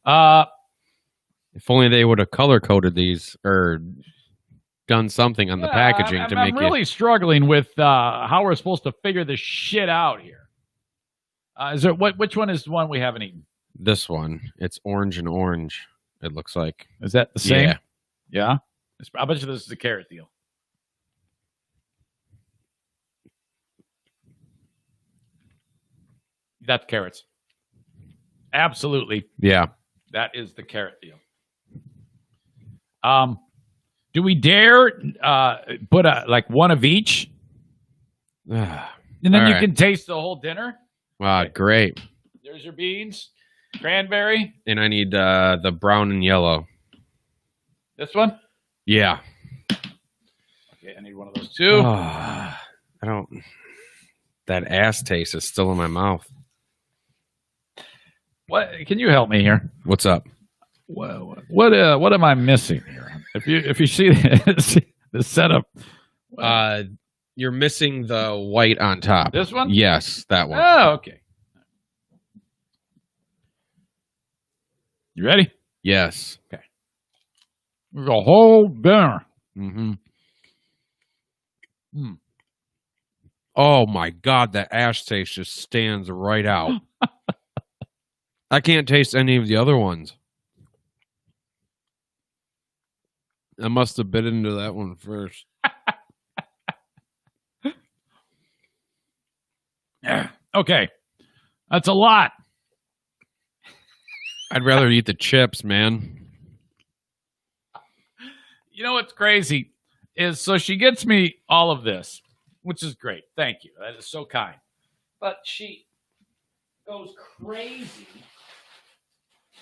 Speaker 4: If only they would have color coded these or done something on the packaging to make
Speaker 1: I'm really struggling with how we're supposed to figure this shit out here. Which one is the one we haven't eaten?
Speaker 4: This one. It's orange and orange, it looks like.
Speaker 1: Is that the same?
Speaker 4: Yeah.
Speaker 1: Yeah? I bet you this is a carrot deal. That's carrots. Absolutely.
Speaker 4: Yeah.
Speaker 1: That is the carrot deal. Do we dare put one of each? And then
Speaker 4: All
Speaker 1: you
Speaker 4: right.
Speaker 1: can taste the whole dinner?
Speaker 4: Wow, great.
Speaker 1: There's your beans. Cranberry.
Speaker 4: And I need the brown and yellow.
Speaker 1: This one?
Speaker 4: Yeah.
Speaker 1: Okay, I need one of those too.
Speaker 4: I don't. That ass taste is still in my mouth.
Speaker 1: What? Can you help me here?
Speaker 4: What's up?
Speaker 1: What am I missing here? If you see the setup,
Speaker 4: You're missing the white on top.
Speaker 1: This one?
Speaker 4: Yes, that one.
Speaker 1: Oh, okay. You ready?
Speaker 4: Yes.
Speaker 1: Okay. There's a whole dinner.
Speaker 4: Mm-hmm. Oh my God, that ash taste just stands right out. I can't taste any of the other ones. I must have bit into that one first.
Speaker 1: Okay. That's a lot.
Speaker 4: I'd rather eat the chips, man.
Speaker 1: You know what's crazy is so she gets me all of this, which is great. Thank you. That is so kind. But she goes crazy.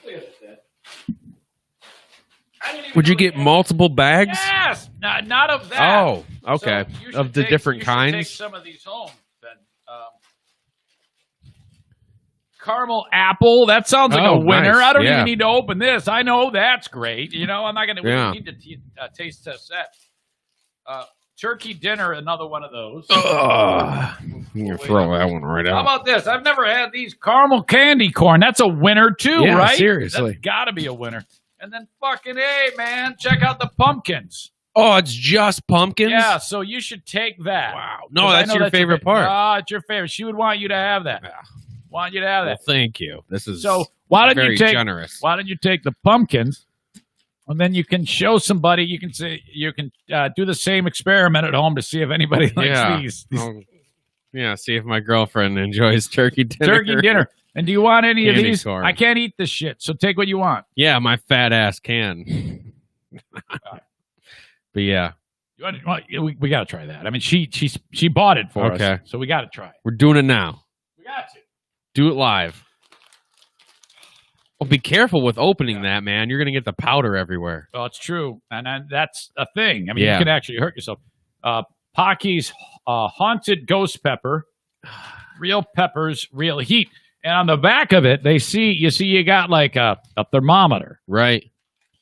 Speaker 1: Look at that. I didn't even
Speaker 4: Would you
Speaker 1: know
Speaker 4: get
Speaker 1: they had-
Speaker 4: multiple bags?
Speaker 1: Yes, not of that.
Speaker 4: Oh, okay.
Speaker 1: So you should
Speaker 4: Of the
Speaker 1: take-
Speaker 4: different
Speaker 1: you should Take
Speaker 4: kinds?
Speaker 1: some of these home. Then caramel apple. That sounds like
Speaker 4: Oh,
Speaker 1: a winner.
Speaker 4: nice.
Speaker 1: I don't
Speaker 4: Yeah.
Speaker 1: even need to open this. I know that's great. You know, I'm not going to.
Speaker 4: Yeah.
Speaker 1: We need to taste test that. Turkey dinner. Another one of those.
Speaker 4: You can throw that one right
Speaker 1: How
Speaker 4: out.
Speaker 1: about this? I've never had these caramel candy corn. That's a winner too,
Speaker 4: Yeah,
Speaker 1: right?
Speaker 4: seriously.
Speaker 1: That's got to be a winner. And then fucking A, man, check out the pumpkins.
Speaker 4: Oh, it's just pumpkins?
Speaker 1: Yeah, so you should take that.
Speaker 4: Wow. No,
Speaker 1: 'Cause I
Speaker 4: that's
Speaker 1: know
Speaker 4: your favorite part.
Speaker 1: Ah, it's your favorite. She would want you to have that.
Speaker 4: Yeah.
Speaker 1: Want you to have
Speaker 4: Well,
Speaker 1: that.
Speaker 4: thank you. This is
Speaker 1: So why don't
Speaker 4: very
Speaker 1: you take?
Speaker 4: generous.
Speaker 1: Why don't you take the pumpkins, and then you can show somebody. You can say you can do the same experiment at home to see if anybody likes
Speaker 4: Yeah.
Speaker 1: these
Speaker 4: Yeah, see if my girlfriend enjoys turkey dinner.
Speaker 1: turkey dinner. And do you want any of
Speaker 4: Candy
Speaker 1: these?
Speaker 4: corn.
Speaker 1: I can't eat this shit, so take what you want.
Speaker 4: Yeah, my fat ass can. But yeah,
Speaker 1: We got to try that. I mean, she bought it for
Speaker 4: Okay.
Speaker 1: us, so we got to try it.
Speaker 4: we're doing it now.
Speaker 1: We got to.
Speaker 4: Do it live. Well, be careful with opening that, man. You're going to get the powder everywhere.
Speaker 1: Well, it's true, and that's a thing. I mean,
Speaker 4: Yeah.
Speaker 1: you can actually hurt yourself. Pocky's haunted ghost pepper, real peppers, real heat, and on the back of it, you got like a thermometer,
Speaker 4: Right.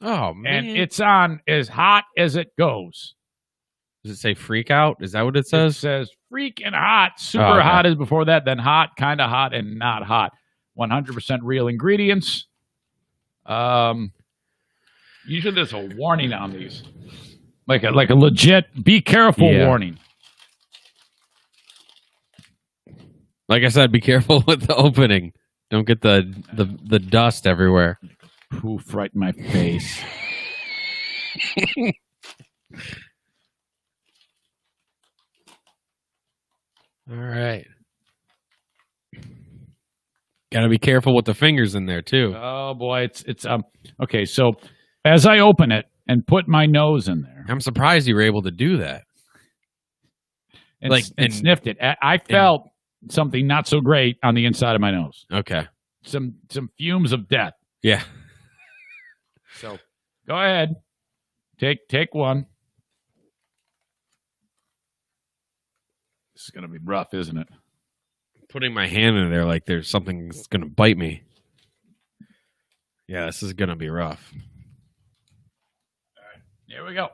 Speaker 4: Oh, man.
Speaker 1: and it's on as hot as it goes.
Speaker 4: Does it say freak out? Is that what it
Speaker 1: It
Speaker 4: says?
Speaker 1: says freaking hot, super
Speaker 4: Oh, okay.
Speaker 1: hot is before that, then hot, kind of hot, and not hot. 100% real ingredients. Usually there's a warning on these. Like a legit, be careful warning.
Speaker 4: Like I said, be careful with the opening. Don't get the dust everywhere.
Speaker 1: Poof right in my face.
Speaker 4: All right. Gotta be careful with the fingers in there too.
Speaker 1: Oh boy, it's okay. So as I open it and put my nose in there,
Speaker 4: I'm surprised you were able to do that.
Speaker 1: And sniffed it. I felt something not so great on the inside of my nose.
Speaker 4: Okay.
Speaker 1: Some fumes of death.
Speaker 4: Yeah.
Speaker 1: So go ahead. Take one. This is gonna be rough, isn't it?
Speaker 4: Putting my hand in there like there's something that's gonna bite me. Yeah, this is gonna be rough.
Speaker 1: All right, here we go.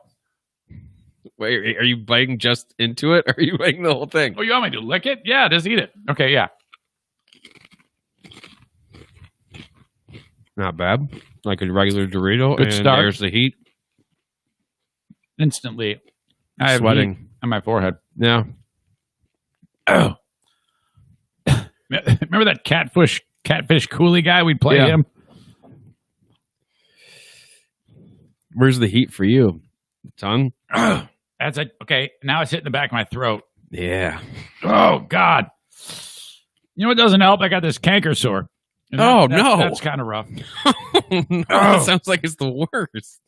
Speaker 4: Wait, are you biting just into it, or are you biting the whole thing?
Speaker 1: Oh, you want me to lick it? Yeah, just eat it. Okay, yeah.
Speaker 4: Not bad. Like a regular Dorito.
Speaker 1: Good
Speaker 4: and
Speaker 1: start.
Speaker 4: There's the heat.
Speaker 1: Instantly, I have
Speaker 4: Sweating
Speaker 1: heat on my forehead.
Speaker 4: Yeah.
Speaker 1: Oh. Remember that catfish coolie guy? We'd play him.
Speaker 4: Where's the heat for you? Tongue?
Speaker 1: That's it. Okay, now it's hitting the back of my throat.
Speaker 4: Yeah.
Speaker 1: Oh, God. You know what doesn't help? I got this canker sore. And
Speaker 4: No.
Speaker 1: That's kind of rough.
Speaker 4: No, that sounds like it's the worst.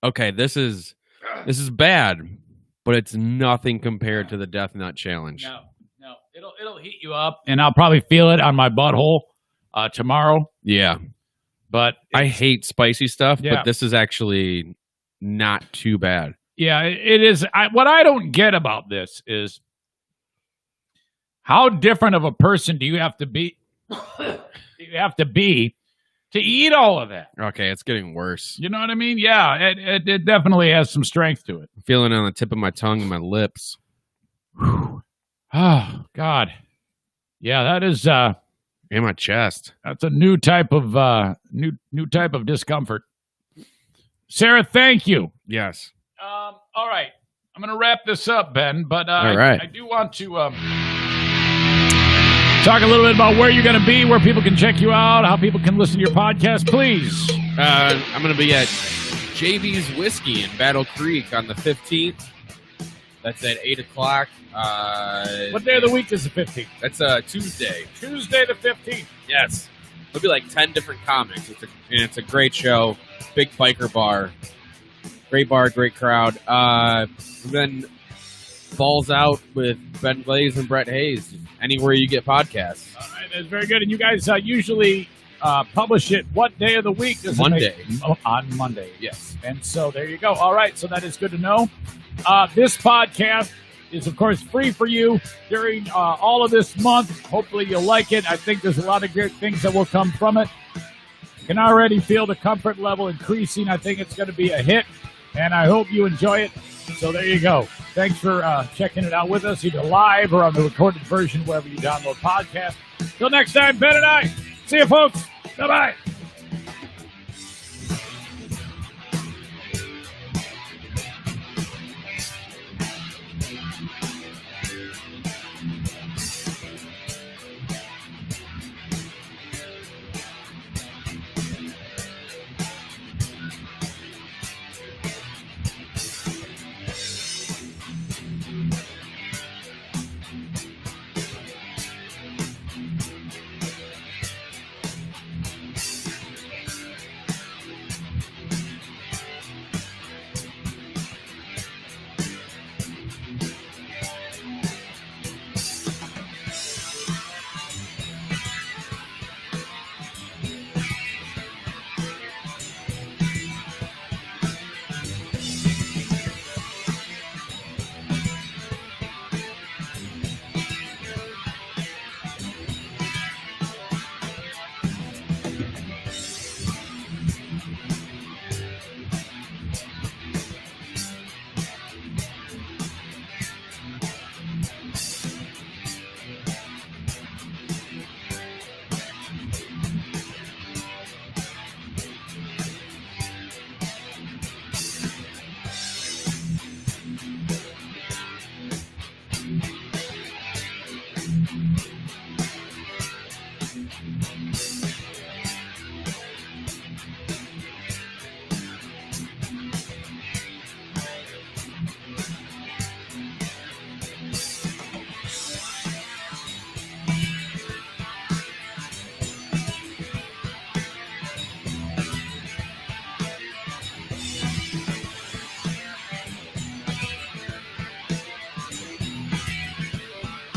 Speaker 4: Okay, this is bad, but it's nothing compared to the Death Nut Challenge.
Speaker 1: No. It'll heat you up, and I'll probably feel it on my butthole tomorrow.
Speaker 4: Yeah.
Speaker 1: But
Speaker 4: I hate spicy stuff,
Speaker 1: Yeah.
Speaker 4: but this is actually not too bad.
Speaker 1: yeah, it is. What I don't get about this is how different of a person do you have to be? To eat all of that?
Speaker 4: Okay, it's getting worse.
Speaker 1: You know what I mean? Yeah, it definitely has some strength to it.
Speaker 4: I'm feeling it on the tip of my tongue and my lips.
Speaker 1: Oh God, yeah, that is
Speaker 4: In my chest.
Speaker 1: that's a new type of new type of discomfort. Sarah, thank you.
Speaker 4: Yes.
Speaker 1: All right, I'm gonna wrap this up, Ben, but
Speaker 4: All right.
Speaker 1: I do want to talk a little bit about where you're gonna be, where people can check you out, how people can listen to your podcast, please.
Speaker 4: I'm going to be at JB's Whiskey in Battle Creek on the 15th. That's at 8 o'clock.
Speaker 1: What day of the week is the 15th?
Speaker 4: That's Tuesday.
Speaker 1: Tuesday the 15th.
Speaker 4: Yes. There'll be like 10 different comics. It's a great show. Big biker bar. Great bar, great crowd. And then Balls Out with Ben Glaze and Brett Hayes. Anywhere you get podcasts.
Speaker 1: All right, that's very good. And you guys usually publish it what day of the week? Does
Speaker 4: Monday.
Speaker 1: On Monday.
Speaker 4: Yes.
Speaker 1: And so there you go. All right, so that is good to know. This podcast is, of course, free for you during all of this month. Hopefully you'll like it. I think there's a lot of great things that will come from it. You can already feel the comfort level increasing. I think it's going to be a hit, and I hope you enjoy it. So there you go. Thanks for checking it out with us, either live or on the recorded version, wherever you download podcasts. Till next time, Ben and I. See you, folks. Bye-bye.